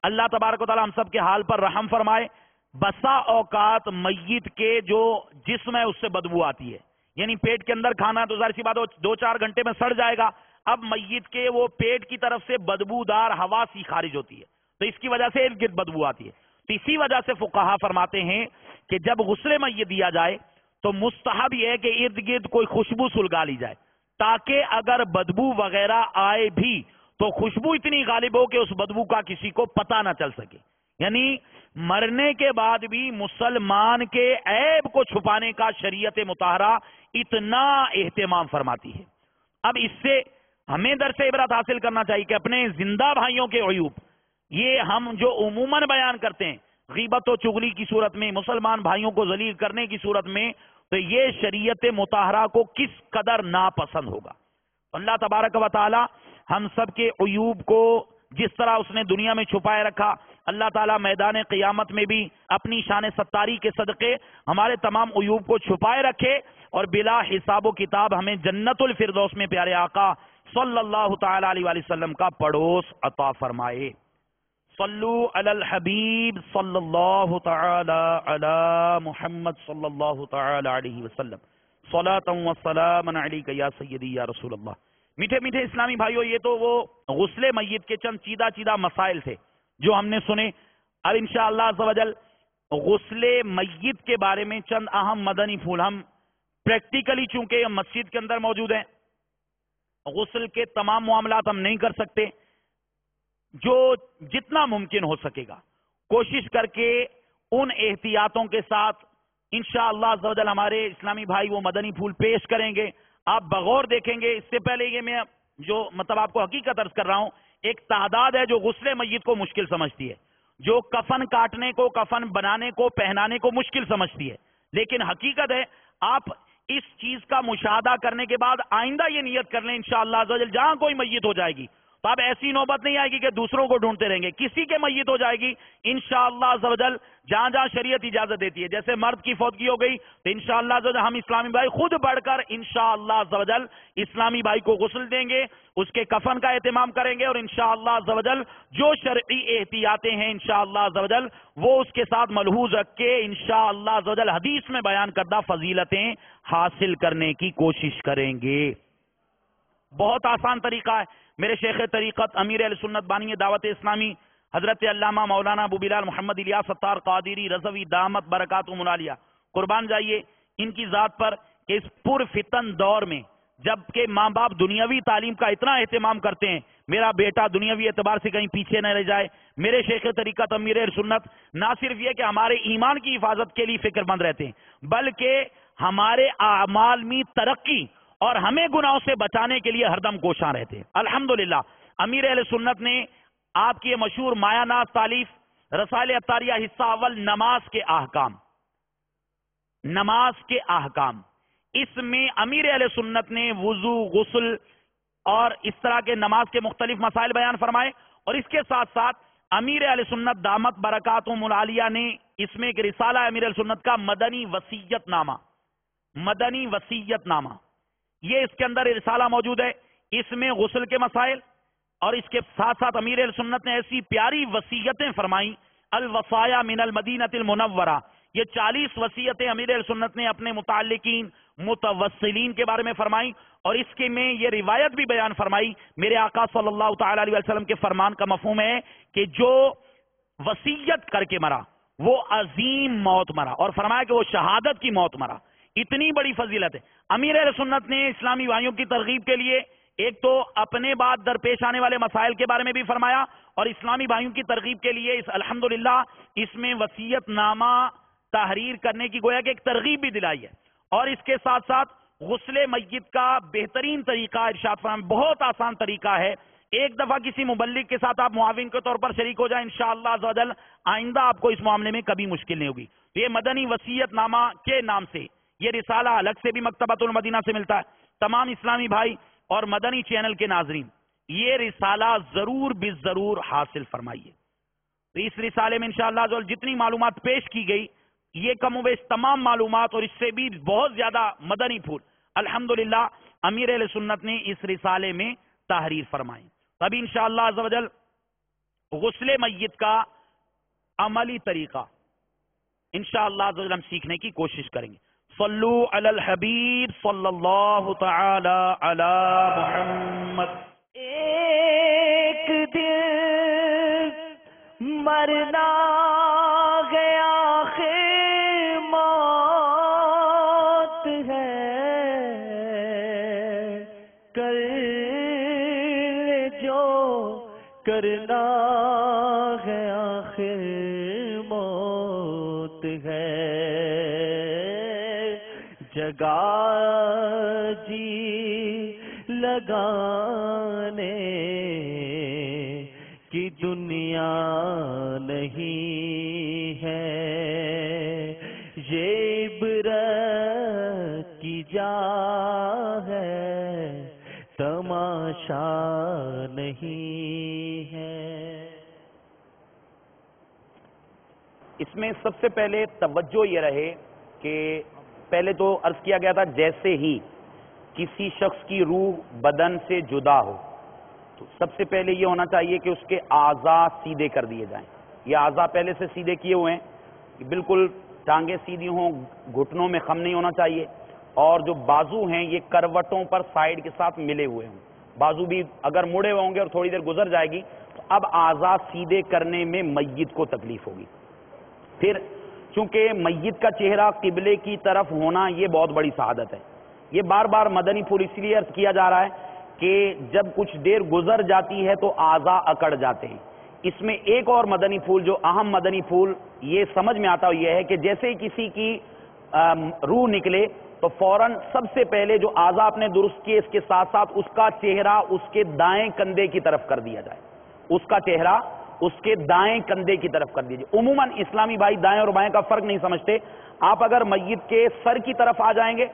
اللہ تبارک و تعالی ہم سب کے حال پر رحم فرمائے. بسا اوقات میت کے جو جسم ہے اس سے بدبو آتی ہے، یعنی پیٹ کے اندر کھانا تو ظاہر سی بات 2-4 گھنٹے میں سڑ جائے گا. اب میت کے وہ پیٹ کی طرف سے بدبودار ہوا سی خارج ہوتی ہے تو اس کی وجہ سے ارد گرد بدبو آتی ہے. تو اسی وجہ سے فقہا فرماتے ہیں کہ جب غسل میت دیا جائے تو مستحب یہ ہے کہ ارد گرد کوئی خوشبو سلگا لی جائے تاکہ اگر بدبو وغیرہ آئے بھی تو خوشبو اتنی غالب ہو کہ اس بدبو کا کسی کو پتہ نہ چل سکے. یعنی مرنے کے بعد بھی مسلمان کے عیب کو چھپانے کا شریعت مطہرہ اتنا اہتمام فرماتی ہے. اب اس سے ہمیں درس عبرت حاصل کرنا چاہیے کہ اپنے زندہ بھائیوں کے عیوب یہ ہم جو عموماً بیان کرتے ہیں غیبت و چغلی کی صورت میں، مسلمان بھائیوں کو ذلیل کرنے کی صورت میں، تو یہ شریعت مطہرہ کو کس قدر ناپسند ہوگا. اللہ تبارک و تعالی ہم سب کے عیوب کو جس طرح اس نے دنیا میں چھپائے رکھا، اللہ تعالیٰ میدان قیامت میں بھی اپنی شان ستاری کے صدقے ہمارے تمام عیوب کو چھپائے رکھے اور بلا حساب و کتاب ہمیں جنت الفردوس میں پیارے آقا صلی اللہ تعالی علیہ وآلہ وسلم کا پڑوس عطا فرمائے. صلو علی الحبیب صلی اللہ تعالی علی محمد صلی اللہ تعالی علیہ وسلم صلاۃ و سلام علیک یا سیدی یا رسول اللہ. میٹھے میٹھے اسلامی بھائیوں، یہ تو وہ غسل میت کے چند چیدہ مسائل تھے جو ہم نے سنے. اب انشاءاللہ عز و جل غسل میت کے بارے میں چند اہم مدنی پھول ہم پریکٹیکلی، چونکہ مسجد کے اندر موجود ہیں، غسل کے تمام معاملات ہم نہیں کر سکتے، جو جتنا ممکن ہو سکے گا کوشش کر کے ان احتیاطوں کے ساتھ انشاءاللہ عز و جل ہمارے اسلامی بھائی وہ مدنی پھول پیش کریں گے. آپ بغور دیکھیں گے. اس سے پہلے یہ میں جو مطلب آپ کو حقیقت عرض کر رہا ہوں، ایک تعداد ہے جو غسل میت کو مشکل سمجھتی ہے، جو کفن کاٹنے کو، کفن بنانے کو، پہنانے کو مشکل سمجھتی ہے، لیکن حقیقت ہے آپ اس چیز کا مشاہدہ کرنے کے بعد آئندہ یہ نیت کر لیں انشاءاللہ عز و جل جہاں کوئی میت ہو جائے گی تو اب ایسی نوبت نہیں آئے گی کہ دوسروں کو ڈھونڈتے رہیں گے. کسی کے میت ہو جائے گی انشاءاللہ عز و جل جہاں جہاں شریعت اجازت دیتی ہے. جیسے مرد کی فوتگی ہو گئی تو انشاءاللہ عز و جل ہم اسلامی بھائی خود بڑھ کر انشاءاللہ عز و جل اسلامی بھائی کو غسل دیں گے، اس کے کفن کا اہتمام کریں گے، اور انشاءاللہ عز و جل جو شرعی احتیاطیں ہیں انشاءاللہ عز و جل وہ اس کے ساتھ ملحوظ رکھ کے انشاءاللہ عز و جل حدیث میں بیان کردہ فضیلتیں حاصل کرنے کی کوشش کریں گے. بہت آسان طریقہ ہے. میرے شیخ طریقت امیر اہل سنت بانی دعوت اسلامی حضرت علامہ مولانا ابو بلال محمد الیاس ستار قادری رضوی دامت برکاتہم العالیہ قربان جائیے ان کی ذات پر کہ اس پر فتن دور میں جبکہ ماں باپ دنیاوی تعلیم کا اتنا اہتمام کرتے ہیں، میرا بیٹا دنیاوی اعتبار سے کہیں پیچھے نہ رہ جائے، میرے شیخ طریقت امیر اہل سنت نہ صرف یہ کہ ہمارے ایمان کی حفاظت کے لیے فکر مند رہتے ہیں بلکہ ہمارے اعمال میں ترقی اور ہمیں گناہوں سے بچانے کے لیے ہردم کوشاں رہتے. الحمدللہ امیر اہل سنت نے آپ کی مشہور مایہ ناز تالیف رسائل اطاریہ حصہ اول نماز کے احکام، اس میں امیر اہل سنت نے وضو، غسل اور اس طرح کے نماز کے مختلف مسائل بیان فرمائے. اور اس کے ساتھ ساتھ امیر اہل سنت دامت برکاتہم العالیہ نے اس میں ایک رسالہ امیر اہل سنت کا مدنی وصیت نامہ، یہ اس کے اندر رسالہ موجود ہے. اس میں غسل کے مسائل اور اس کے ساتھ ساتھ امیر اہل سنت نے ایسی پیاری وصیتیں فرمائیں، الوصایا من المدینۃ المنورہ، یہ 40 وصیتیں امیر اہل سنت نے اپنے متعلقین متوسلین کے بارے میں فرمائی. اور اس کے میں یہ روایت بھی بیان فرمائی، میرے آقا صلی اللہ تعالی علیہ وسلم کے فرمان کا مفہوم ہے کہ جو وصیت کر کے مرا وہ عظیم موت مرا، اور فرمایا کہ وہ شہادت کی موت مرا. اتنی بڑی فضیلت ہے. امیر اہل سنت نے اسلامی بھائیوں کی ترغیب کے لیے ایک تو اپنے بعد درپیش آنے والے مسائل کے بارے میں بھی فرمایا، اور اسلامی بھائیوں کی ترغیب کے لیے الحمدللہ اس میں وصیت نامہ تحریر کرنے کی گویا کہ ایک ترغیب بھی دلائی ہے. اور اس کے ساتھ ساتھ غسل میت کا بہترین طریقہ ارشاد فرمایا، بہت آسان طریقہ ہے. ایک دفعہ کسی مبلغ کے ساتھ آپ معاون کے طور پر شریک ہو جائیں، انشاءاللہ عز و جل آئندہ آپ کو اس معاملے میں کبھی مشکل نہیں ہوگی. یہ مدنی وصیت نامہ کے نام سے یہ رسالہ الگ سے بھی مکتبۃ المدینہ سے ملتا ہے. تمام اسلامی بھائی اور مدنی چینل کے ناظرین یہ رسالہ ضرور بالضرور حاصل فرمائیے. تو اس رسالے میں انشاءاللہ عز و جل جتنی معلومات پیش کی گئی یہ کم و بیش تمام معلومات اور اس سے بھی بہت زیادہ مدنی پھول الحمدللہ امیر اہل سنت نے اس رسالے میں تحریر فرمائی. ابھی انشاءاللہ عز و جل غسل میت کا عملی طریقہ انشاءاللہ عز و جل ہم سیکھنے کی کوشش کریں گے. صلو علی الحبیب صلی اللہ تعالی علی محمد. ایک دن مرنا گیا آخر موت ہے، کر جو کرنا ہے آخر موت ہے، جگہ جی لگانے کی دنیا نہیں ہے، یہ عبرت کی جا ہے، تماشا نہیں ہے. اس میں سب سے پہلے توجہ یہ رہے کہ پہلے تو عرض کیا گیا تھا جیسے ہی کسی شخص کی روح بدن سے جدا ہو تو سب سے پہلے یہ ہونا چاہیے کہ اس کے اعضاء سیدھے کر دیے جائیں. یہ اعضاء پہلے سے سیدھے کیے ہوئے ہیں کہ بالکل ٹانگیں سیدھی ہوں، گھٹنوں میں خم نہیں ہونا چاہیے، اور جو بازو ہیں یہ کروٹوں پر سائیڈ کے ساتھ ملے ہوئے ہوں. بازو بھی اگر مڑے ہوئے ہوں گے اور تھوڑی دیر گزر جائے گی تو اب اعضاء سیدھے کرنے میں میت کو تکلیف ہوگی. پھر چونکہ میت کا چہرہ قبلے کی طرف ہونا یہ بہت بڑی سعادت ہے. یہ بار بار مدنی پھول اس لیے عرض کیا جا رہا ہے کہ جب کچھ دیر گزر جاتی ہے تو اعضاء اکڑ جاتے ہیں. اس میں ایک اور مدنی پھول جو اہم مدنی پھول یہ سمجھ میں آتا یہ ہے کہ جیسے ہی کسی کی روح نکلے تو فوراً سب سے پہلے جو اعضاء اپنے درست کیے اس کے ساتھ ساتھ اس کا چہرہ اس کے دائیں کندھے کی طرف کر دیا جائے. اس کا چہرہ اس کے دائیں کندھے کی طرف کر دیجیے. عموماً اسلامی بھائی دائیں اور بائیں کا فرق نہیں سمجھتے. آپ اگر میت کے سر کی طرف آ جائیں گے،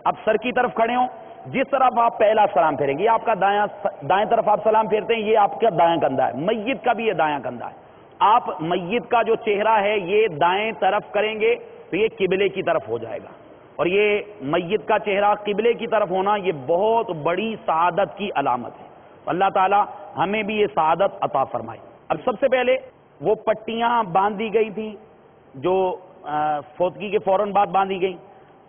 اب سر کی طرف کھڑے ہوں، جس طرف آپ پہلا سلام پھیریں گے یہ آپ کا دائیں طرف آپ سلام پھیرتے ہیں یہ آپ کا دایاں کندھا ہے. میت کا بھی یہ دایاں کندھا ہے. آپ میت کا جو چہرہ ہے یہ دائیں طرف کریں گے تو یہ قبلے کی طرف ہو جائے گا. اور یہ میت کا چہرہ قبلے کی طرف ہونا یہ بہت بڑی سعادت کی علامت ہے. اللہ تعالی ہمیں بھی یہ سعادت عطا فرمائے. اب سب سے پہلے وہ پٹیاں باندھ دی گئی تھیں جو فوتگی کے فوراً بعد باندھی گئی.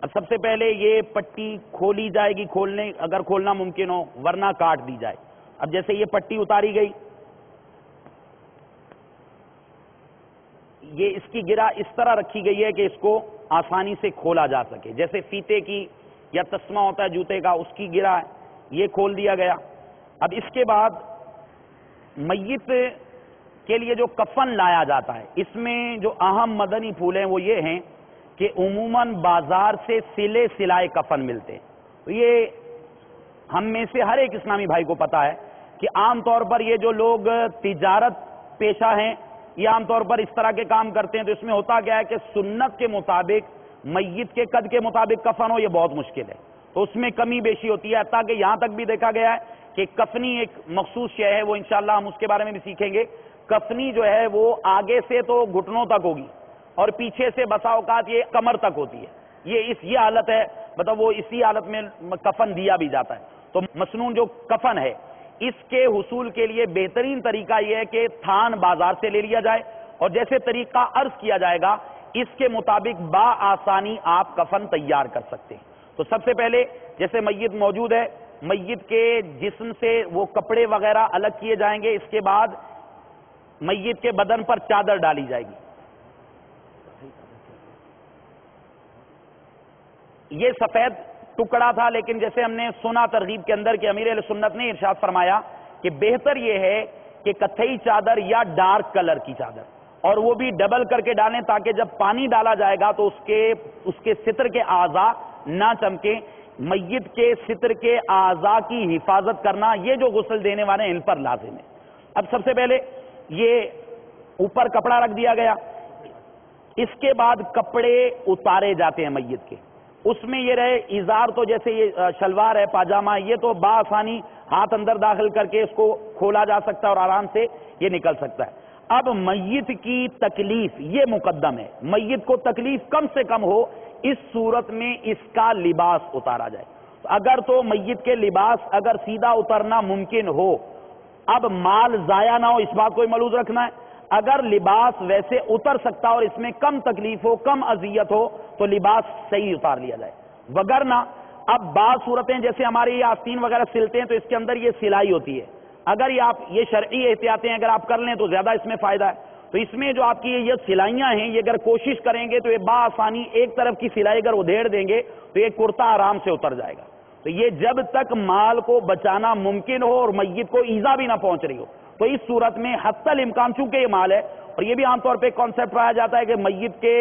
اب سب سے پہلے یہ پٹی کھولی جائے گی، اگر کھولنا ممکن ہو، ورنہ کاٹ دی جائے. اب جیسے یہ پٹی اتاری گئی، یہ اس کی گرہ اس طرح رکھی گئی ہے کہ اس کو آسانی سے کھولا جا سکے. جیسے فیتے کی یا تسمہ ہوتا ہے جوتے کا اس کی گرہ ہے، یہ کھول دیا گیا. اب اس کے بعد میت کے لیے جو کفن لایا جاتا ہے اس میں جو اہم مدنی پھول ہیں وہ یہ ہیں کہ عموماً بازار سے سلے سلائے کفن ملتے ہیں. تو یہ ہم میں سے ہر ایک اسلامی بھائی کو پتا ہے کہ عام طور پر یہ جو لوگ تجارت پیشہ ہیں، یہ عام طور پر اس طرح کے کام کرتے ہیں، تو اس میں ہوتا کیا ہے کہ سنت کے مطابق میت کے قد کے مطابق کفن ہو، یہ بہت مشکل ہے، تو اس میں کمی بیشی ہوتی ہے، تاکہ یہاں تک بھی دیکھا گیا ہے کہ کفنی ایک مخصوص شے ہے، وہ انشاءاللہ ہم اس کے بارے میں بھی سیکھیں گے۔ کفنی جو ہے وہ آگے سے تو گھٹنوں تک ہوگی اور پیچھے سے بسا اوقات یہ کمر تک ہوتی ہے، یہ حالت ہے، مطلب وہ اسی حالت میں کفن دیا بھی جاتا ہے۔ تو مسنون جو کفن ہے، اس کے حصول کے لیے بہترین طریقہ یہ ہے کہ تھان بازار سے لے لیا جائے، اور جیسے طریقہ عرض کیا جائے گا اس کے مطابق بآسانی آپ کفن تیار کر سکتے ہیں۔ تو سب سے پہلے جیسے میت موجود ہے، میت کے جسم سے وہ کپڑے وغیرہ الگ کیے جائیں گے، اس کے بعد میت کے بدن پر چادر ڈالی جائے گی۔ یہ سفید ٹکڑا تھا، لیکن جیسے ہم نے سنا ترغیب کے اندر کہ امیر اہل سنت نے ارشاد فرمایا کہ بہتر یہ ہے کہ کتھئی چادر یا ڈارک کلر کی چادر، اور وہ بھی ڈبل کر کے ڈالیں تاکہ جب پانی ڈالا جائے گا تو اس کے ستر کے اعضاء نہ چمکیں۔ میت کے ستر کے اعضاء کی حفاظت کرنا یہ جو غسل دینے والے ہیں ان پر لازم ہے۔ اب سب سے پہلے یہ اوپر کپڑا رکھ دیا گیا، اس کے بعد کپڑے اتارے جاتے ہیں میت کے، اس میں یہ رہے ازار، تو جیسے یہ شلوار ہے، پاجامہ، یہ تو بآسانی ہاتھ اندر داخل کر کے اس کو کھولا جا سکتا ہے اور آرام سے یہ نکل سکتا ہے۔ اب میت کی تکلیف یہ مقدم ہے، میت کو تکلیف کم سے کم ہو، اس صورت میں اس کا لباس اتارا جائے۔ اگر تو میت کے لباس اگر سیدھا اترنا ممکن ہو، اب مال ضائع نہ ہو، اس بات کو ہی ملحوظ رکھنا ہے۔ اگر لباس ویسے اتر سکتا اور اس میں کم تکلیف ہو، کم اذیت ہو، تو لباس صحیح اتار لیا جائے، وگرنہ اب بعض صورتیں جیسے ہمارے یہ آستین وغیرہ سلتے ہیں تو اس کے اندر یہ سلائی ہوتی ہے، اگر یہ شرعی احتیاطیں اگر آپ کر لیں تو زیادہ اس میں فائدہ ہے۔ تو اس میں جو آپ کی یہ سلائیاں ہیں، یہ اگر کوشش کریں گے تو یہ بآسانی ایک طرف کی سلائی اگر ادھیڑ دیں گے تو یہ کرتا آرام سے اتر جائے گا۔ تو یہ جب تک مال کو بچانا ممکن ہو اور میت کو ایذا بھی نہ پہنچ رہی ہو، تو اس صورت میں حتی الامکان، چونکہ یہ مال ہے، اور یہ بھی عام طور پہ کانسیپٹ پایا جاتا ہے کہ میت کے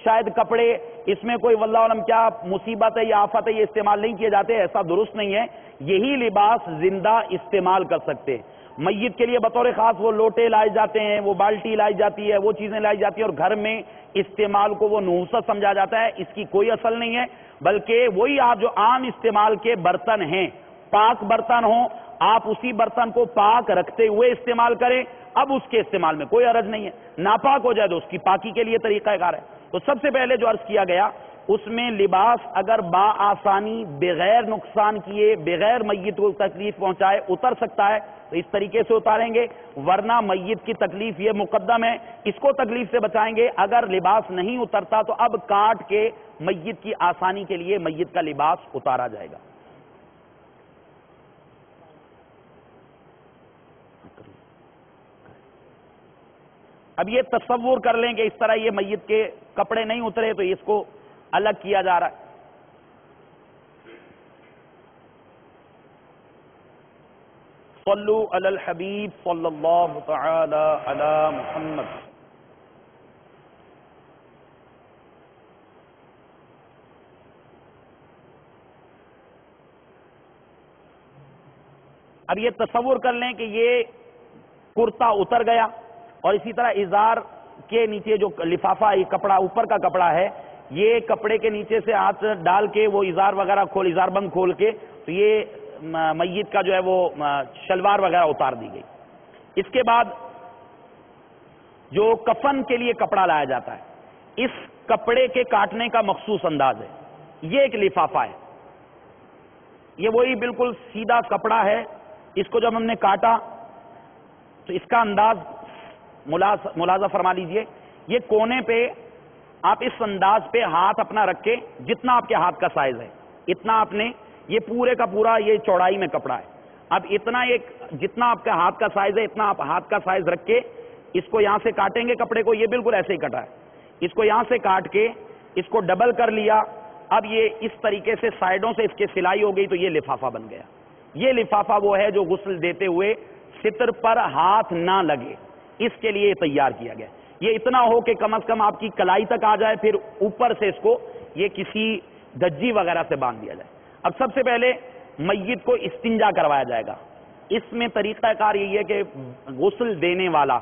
شاید کپڑے، اس میں کوئی واللہ علم کیا مصیبت ہے یا آفت ہے، یہ استعمال نہیں کیے جاتے، ایسا درست نہیں ہے، یہی لباس زندہ استعمال کر سکتے ہیں۔ میت کے لیے بطور خاص وہ لوٹے لائے جاتے ہیں، وہ بالٹی لائی جاتی ہے، وہ چیزیں لائی جاتی ہیں، اور گھر میں استعمال کو وہ نحوست سمجھا جاتا ہے، اس کی کوئی اصل نہیں ہے، بلکہ وہی آپ جو عام استعمال کے برتن ہیں، پاک برتن ہوں، آپ اسی برتن کو پاک رکھتے ہوئے استعمال کریں، اب اس کے استعمال میں کوئی حرج نہیں ہے، ناپاک ہو جائے تو اس کی پاکی کے لیے طریقہ کار ہے۔ تو سب سے پہلے جو عرض کیا گیا اس میں لباس اگر بآسانی بغیر نقصان کیے، بغیر میت کو تکلیف پہنچائے اتر سکتا ہے تو اس طریقے سے اتاریں گے، ورنہ میت کی تکلیف یہ مقدم ہے، اس کو تکلیف سے بچائیں گے۔ اگر لباس نہیں اترتا تو اب کاٹ کے میت کی آسانی کے لیے میت کا لباس اتارا جائے گا۔ اب یہ تصور کر لیں کہ اس طرح یہ میت کے کپڑے نہیں اترے تو اس کو الگ کیا جا رہا ہے۔ صلو علی الحبیب صلی اللہ تعالی علی محمد۔ اب یہ تصور کر لیں کہ یہ کرتا اتر گیا، اور اسی طرح ازار کے نیچے جو لفافہ یہ کپڑا اوپر کا کپڑا ہے، یہ کپڑے کے نیچے سے ہاتھ ڈال کے وہ ازار وغیرہ ازار بند کھول کے تو یہ میت کا جو ہے وہ شلوار وغیرہ اتار دی گئی۔ اس کے بعد جو کفن کے لیے کپڑا لایا جاتا ہے، اس کپڑے کے کاٹنے کا مخصوص انداز ہے، یہ ایک لفافہ ہے، یہ وہی بالکل سیدھا کپڑا ہے، اس کو جب ہم نے کاٹا تو اس کا انداز ملاحظہ فرما لیجئے، یہ کونے پہ آپ اس انداز پہ ہاتھ اپنا رکھ کے جتنا آپ کے ہاتھ کا سائز ہے اتنا آپ نے، یہ پورے کا پورا یہ چوڑائی میں کپڑا ہے، اب اتنا جتنا آپ کا ہاتھ کا سائز ہے اتنا آپ ہاتھ کا سائز رکھ کے اس کو یہاں سے کاٹیں گے کپڑے کو، یہ بالکل ایسے ہی کٹا ہے، اس کو یہاں سے کاٹ کے اس کو ڈبل کر لیا، اب یہ اس طریقے سے سائیڈوں سے اس کے سلائی ہو گئی تو یہ لفافہ بن گیا۔ یہ لفافہ وہ ہے جو غسل دیتے ہوئے ستر پر ہاتھ نہ لگے، اس کے لیے تیار کیا گیا، یہ اتنا ہو کہ کم از کم آپ کی کلائی تک آ جائے، پھر اوپر سے اس کو یہ کسی دجی وغیرہ سے باندھ دیا جائے۔ اب سب سے پہلے میت کو استنجا کروایا جائے گا۔ اس میں طریقہ کار یہی ہے کہ غسل دینے والا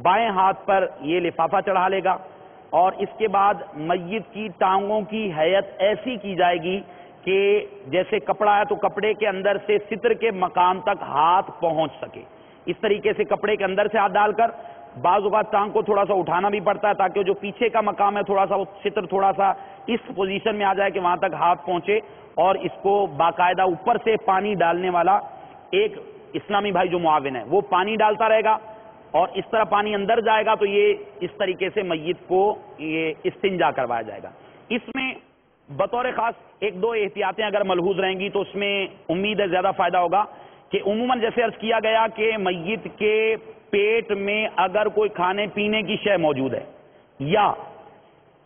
بائیں ہاتھ پر یہ لفافہ چڑھا لے گا، اور اس کے بعد میت کی ٹانگوں کی ہیئت ایسی کی جائے گی کہ جیسے کپڑا ہے تو کپڑے کے اندر سے ستر کے مقام تک ہاتھ پہنچ سکے۔ اس طریقے سے کپڑے کے اندر سے ہاتھ ڈال کر، بعض اوقات ٹانگ کو تھوڑا سا اٹھانا بھی پڑتا ہے تاکہ جو پیچھے کا مقام ہے تھوڑا سا وہ ستر تھوڑا سا اس پوزیشن میں آ جائے کہ وہاں تک ہاتھ پہنچے، اور اس کو باقاعدہ اوپر سے پانی ڈالنے والا ایک اسلامی بھائی جو معاون ہے وہ پانی ڈالتا رہے گا، اور اس طرح پانی اندر جائے گا تو یہ اس طریقے سے میت کو یہ استنجا کروایا جائے گا۔ اس میں بطور خاص ایک دو احتیاطیں اگر ملحوظ رہیں گی تو اس میں امید ہے زیادہ فائدہ ہوگا کہ عموماً جیسے عرض کیا گیا کہ میت کے پیٹ میں اگر کوئی کھانے پینے کی شے موجود ہے، یا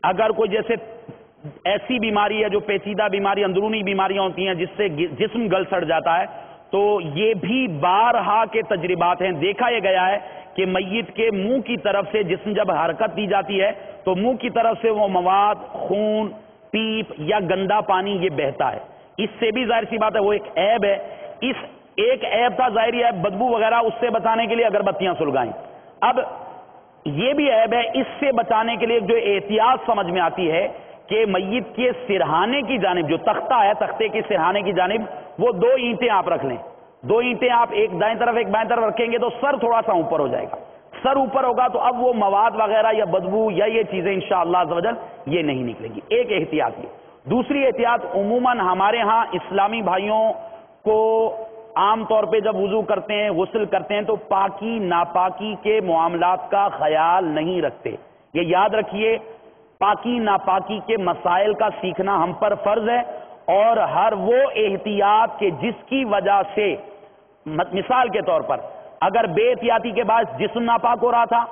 اگر کوئی جیسے ایسی بیماری ہے جو پیچیدہ بیماری اندرونی بیماریاں ہوتی ہیں جس سے جسم گل سڑ جاتا ہے، تو یہ بھی بارہا کے تجربات ہیں، دیکھا یہ گیا ہے کہ میت کے منہ کی طرف سے جسم جب حرکت دی جاتی ہے تو منہ کی طرف سے وہ مواد، خون، پیپ یا گندا پانی یہ بہتا ہے۔ اس سے بھی ظاہر سی بات ہے وہ ایک عیب ہے، اس ایک عیب تھا ظاہری عیب بدبو وغیرہ، اس سے بچانے کے لیے اگربتیاں سلگائیں۔ اب یہ بھی عیب ہے، اس سے بچانے کے لیے جو احتیاط سمجھ میں آتی ہے کہ میت کے سرہانے کی جانب جو تختہ ہے، تختے کے سرہانے کی جانب وہ دو اینٹیں آپ رکھ لیں، دو اینٹیں آپ ایک دائیں طرف ایک بائیں طرف رکھیں گے تو سر تھوڑا سا اوپر ہو جائے گا، سر اوپر ہوگا تو اب وہ مواد وغیرہ یا بدبو یا یہ چیزیں انشاءاللہ عز و جل یہ نہیں نکلیں گی۔ ایک احتیاط یہ۔ دوسری احتیاط، عموماً ہمارے ہاں اسلامی بھائیوں کو عام طور پہ جب وضو کرتے ہیں، غسل کرتے ہیں تو پاکی ناپاکی کے معاملات کا خیال نہیں رکھتے۔ یہ یاد رکھیے، پاکی ناپاکی کے مسائل کا سیکھنا ہم پر فرض ہے، اور ہر وہ احتیاط کہ جس کی وجہ سے مثال کے طور پر اگر بے احتیاطی کے باعث جسم ناپاک ہو رہا تھا،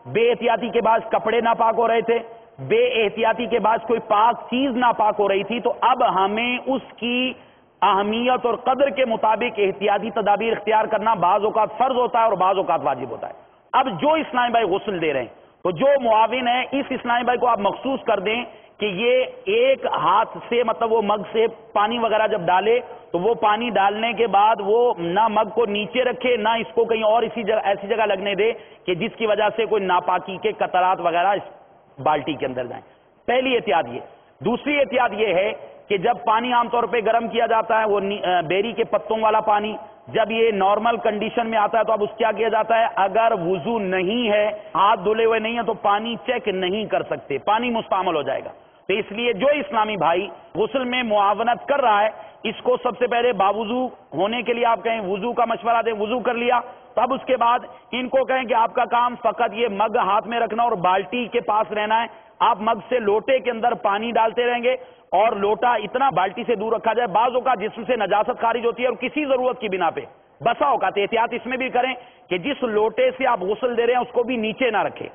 بے احتیاطی کے باعث کپڑے ناپاک ہو رہے تھے، بے احتیاطی کے باعث کوئی پاک چیز ناپاک ہو رہی تھی، تو اب ہمیں اس کی اہمیت اور قدر کے مطابق احتیاطی تدابیر اختیار کرنا بعض اوقات فرض ہوتا ہے اور بعض اوقات واجب ہوتا ہے۔ اب جو اسلامی بھائی غسل دے رہے ہیں تو جو معاون ہے اس اسلامی بھائی کو آپ مخصوص کر دیں کہ یہ ایک ہاتھ سے مطلب وہ مگ سے پانی وغیرہ جب ڈالے تو وہ پانی ڈالنے کے بعد وہ نہ مگ کو نیچے رکھے نہ اس کو کہیں اور ایسی جگہ لگنے دے کہ جس کی وجہ سے کوئی ناپاکی کے قطرات وغیرہ اس بالٹی کے اندر جائیں۔ پہلی احتیاط یہ۔ دوسری احتیاط یہ ہے کہ جب پانی عام طور پہ گرم کیا جاتا ہے، وہ بیری کے پتوں والا پانی، جب یہ نارمل کنڈیشن میں آتا ہے تو اب اس کیا کیا جاتا ہے، اگر وضو نہیں ہے، ہاتھ دھلے ہوئے نہیں ہے تو پانی چیک نہیں کر سکتے، پانی مستعمل ہو جائے گا۔ تو اس لیے جو اسلامی بھائی غسل میں معاونت کر رہا ہے اس کو سب سے پہلے باوضو ہونے کے لیے آپ کہیں وضو کا مشورہ دیں، وضو کر لیا تو اب اس کے بعد ان کو کہیں کہ آپ کا کام فقط یہ مگ ہاتھ میں رکھنا اور بالٹی کے پاس رہنا ہے، آپ مگ سے لوٹے کے اندر پانی ڈالتے رہیں گے اور لوٹا اتنا بالٹی سے دور رکھا جائے، بعض اوقات جسم سے نجاست خارج ہوتی ہے اور کسی ضرورت کی بنا پہ بسا اوقات احتیاط اس میں بھی کریں کہ جس لوٹے سے آپ غسل دے رہے ہیں اس کو بھی نیچے نہ رکھیں۔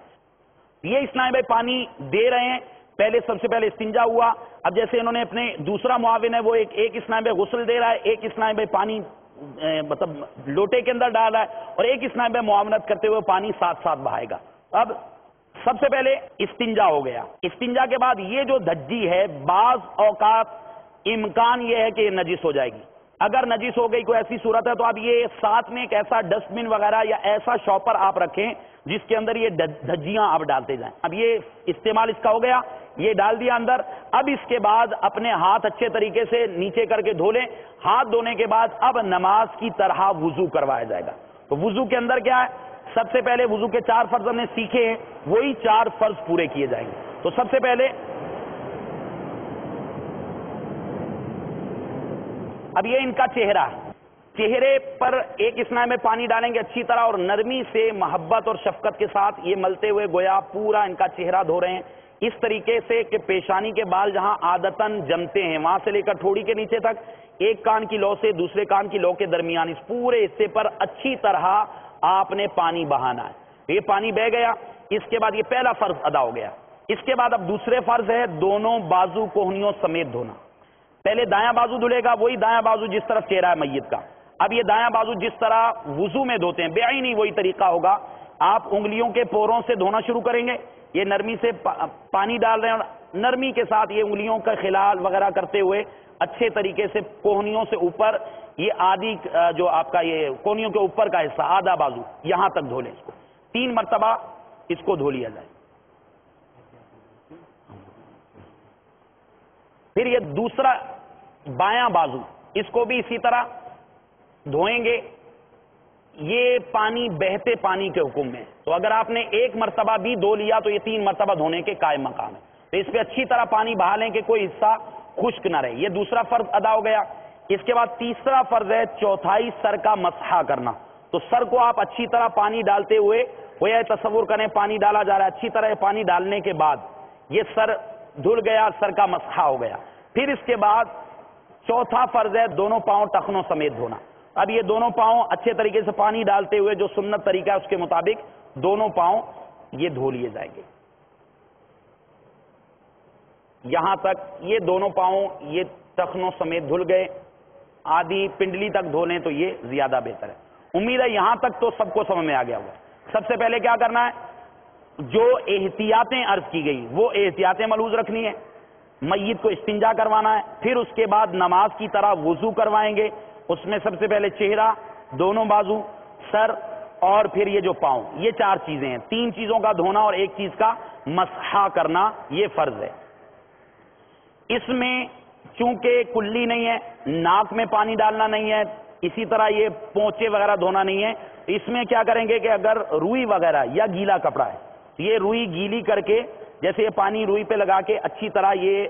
یہ اسلامی بھائی پانی دے رہے ہیں، پہلے سب سے پہلے استنجا ہوا، اب جیسے انہوں نے اپنے دوسرا معاون ہے وہ ایک اسلامی بھائی غسل دے رہا ہے، ایک اسلامی بھائی پانی مطلب لوٹے کے اندر ڈال رہا ہے، اور ایک اسلامی بھائی معاونت کرتے ہوئے پانی ساتھ ساتھ بہائے گا۔ اب سب سے پہلے استنجا ہو گیا، استنجا کے بعد یہ جو دھجی ہے بعض اوقات امکان یہ ہے کہ یہ نجس ہو جائے گی، اگر نجس ہو گئی کوئی ایسی صورت ہے تو اب یہ ساتھ میں ایک ایسا ڈسٹ بن وغیرہ یا ایسا شاپر آپ رکھیں جس کے اندر یہ دھجیاں آپ ڈالتے جائیں۔ اب یہ استعمال اس کا ہو گیا، یہ ڈال دیا اندر، اب اس کے بعد اپنے ہاتھ اچھے طریقے سے نیچے کر کے دھو لیں، ہاتھ دھونے کے بعد اب نماز کی طرح وضو کروایا جائے گا۔ تو وضو کے اندر کیا ہے، سب سے پہلے وضو کے 4 فرض ہم نے سیکھے ہیں، وہی 4 فرض پورے کیے جائیں گے۔ تو سب سے پہلے اب یہ ان کا چہرہ ہے، چہرے پر ایک اسلامی میں پانی ڈالیں گے اچھی طرح اور نرمی سے محبت اور شفقت کے ساتھ یہ ملتے ہوئے گویا پورا ان کا چہرہ دھو رہے ہیں، اس طریقے سے کہ پیشانی کے بال جہاں عادتاً جمتے ہیں وہاں سے لے کر ٹھوڑی کے نیچے تک ایک کان کی لو سے دوسرے کان کی لو کے درمیان اس پورے حصے پر اچھی طرح آپ نے پانی بہانا ہے۔ یہ پانی بہ گیا، اس کے بعد یہ پہلا فرض ادا ہو گیا۔ اس کے بعد اب دوسرے فرض ہے دونوں بازو کوہنیوں سمیت دھونا۔ پہلے دایاں بازو دھلے گا، وہی دایاں بازو جس طرف چہرہ ہے میت کا، اب یہ دایاں بازو جس طرح وضو میں دھوتے ہیں بعینی وہی طریقہ ہوگا، آپ انگلیوں کے پوروں سے دھونا شروع کریں گے، یہ نرمی سے پانی ڈال رہے ہیں اور نرمی کے ساتھ یہ انگلیوں کا خلال وغیرہ کرتے ہوئے اچھے طریقے سے کوہنیوں سے اوپر، یہ آدھی جو آپ کا یہ کوہنیوں کے اوپر کا حصہ آدھا بازو یہاں تک دھو لیں اس کو، 3 مرتبہ اس کو دھو لیا جائے۔ پھر یہ دوسرا بایاں بازو، اس کو بھی اسی طرح دھوئیں گے۔ یہ پانی بہتے پانی کے حکم میں، تو اگر آپ نے 1 مرتبہ بھی دھو لیا تو یہ 3 مرتبہ دھونے کے قائم مقام ہے، تو اس پہ اچھی طرح پانی بہا لیں کہ کوئی حصہ خشک نہ رہے۔ یہ دوسرا فرض ادا ہو گیا۔ اس کے بعد تیسرا فرض ہے چوتھائی سر کا مسح کرنا، تو سر کو آپ اچھی طرح پانی ڈالتے ہوئے، وہ یہ تصور کریں پانی ڈالا جا رہا ہے، اچھی طرح پانی ڈالنے کے بعد یہ سر دھل گیا، سر کا مسح ہو گیا۔ پھر اس کے بعد چوتھا فرض ہے دونوں پاؤں ٹخنوں سمیت دھونا۔ اب یہ دونوں پاؤں اچھے طریقے سے پانی ڈالتے ہوئے جو سنت طریقہ ہے اس کے مطابق دونوں پاؤں یہ دھو لیے جائیں گے، یہاں تک یہ دونوں پاؤں یہ ٹخنوں سمیت دھل گئے، آدھی پنڈلی تک دھو لیں تو یہ زیادہ بہتر ہے۔ امید ہے یہاں تک تو سب کو سمجھ میں آ گیا ہوگا۔ سب سے پہلے کیا کرنا ہے، جو احتیاطیں عرض کی گئی وہ احتیاطیں ملحوظ رکھنی ہے۔ میت کو استنجا کروانا ہے، پھر اس کے بعد نماز کی طرح وضو کروائیں گے، اس میں سب سے پہلے چہرہ، دونوں بازو، سر اور پھر یہ جو پاؤں، یہ 4 چیزیں ہیں۔ 3 چیزوں کا دھونا اور 1 چیز کا مسح کرنا یہ فرض ہے۔ اس میں چونکہ کلی نہیں ہے، ناک میں پانی ڈالنا نہیں ہے، اسی طرح یہ پونچے وغیرہ دھونا نہیں ہے، اس میں کیا کریں گے کہ اگر روئی وغیرہ یا گیلا کپڑا ہے، یہ روئی گیلی کر کے جیسے یہ پانی روئی پہ لگا کے اچھی طرح یہ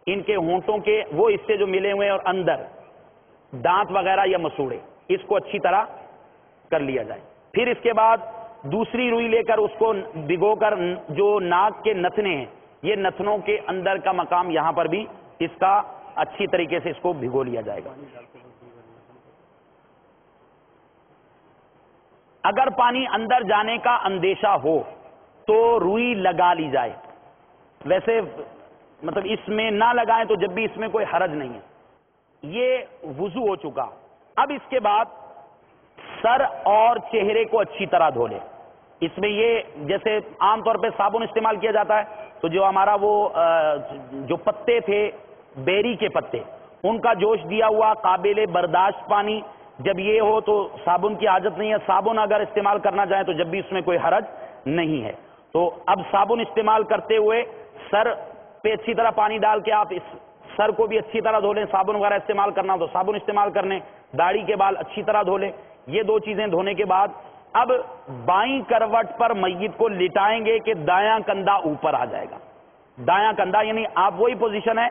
ان کے ہونٹوں کے وہ حصے جو ملے ہوئے اور اندر دانت وغیرہ یا مسوڑے، اس کو اچھی طرح کر لیا جائے۔ پھر اس کے بعد دوسری روئی لے کر اس کو بھگو کر جو ناک کے نتنے ہیں، یہ نتنوں کے اندر کا مقام یہاں پر بھی اس کا اچھی طریقے سے اس کو بھگو لیا جائے گا۔ اگر پانی اندر جانے کا اندیشہ ہو تو روئی لگا لی جائے، ویسے مطلب اس میں نہ لگائیں تو جب بھی اس میں کوئی حرج نہیں ہے۔ یہ وضو ہو چکا۔ اب اس کے بعد سر اور چہرے کو اچھی طرح دھو لے۔ اس میں یہ جیسے عام طور پہ صابن استعمال کیا جاتا ہے، تو جو ہمارا وہ جو پتے تھے بیری کے پتے، ان کا جوش دیا ہوا قابل برداشت پانی جب یہ ہو تو صابن کی حاجت نہیں ہے۔ صابن اگر استعمال کرنا چاہیں تو جب بھی اس میں کوئی حرج نہیں ہے۔ تو اب صابن استعمال کرتے ہوئے سر پہ اچھی طرح پانی ڈال کے آپ اس سر کو بھی اچھی طرح دھو لیں، صابن وغیرہ استعمال کرنا تو صابن استعمال کرنے، داڑھی کے بال اچھی طرح دھو لیں۔ یہ 2 چیزیں دھونے کے بعد اب بائیں کروٹ پر میت کو لٹائیں گے کہ دایاں کندھا اوپر آ جائے گا۔ دایاں کندھا یعنی آپ وہی پوزیشن ہے،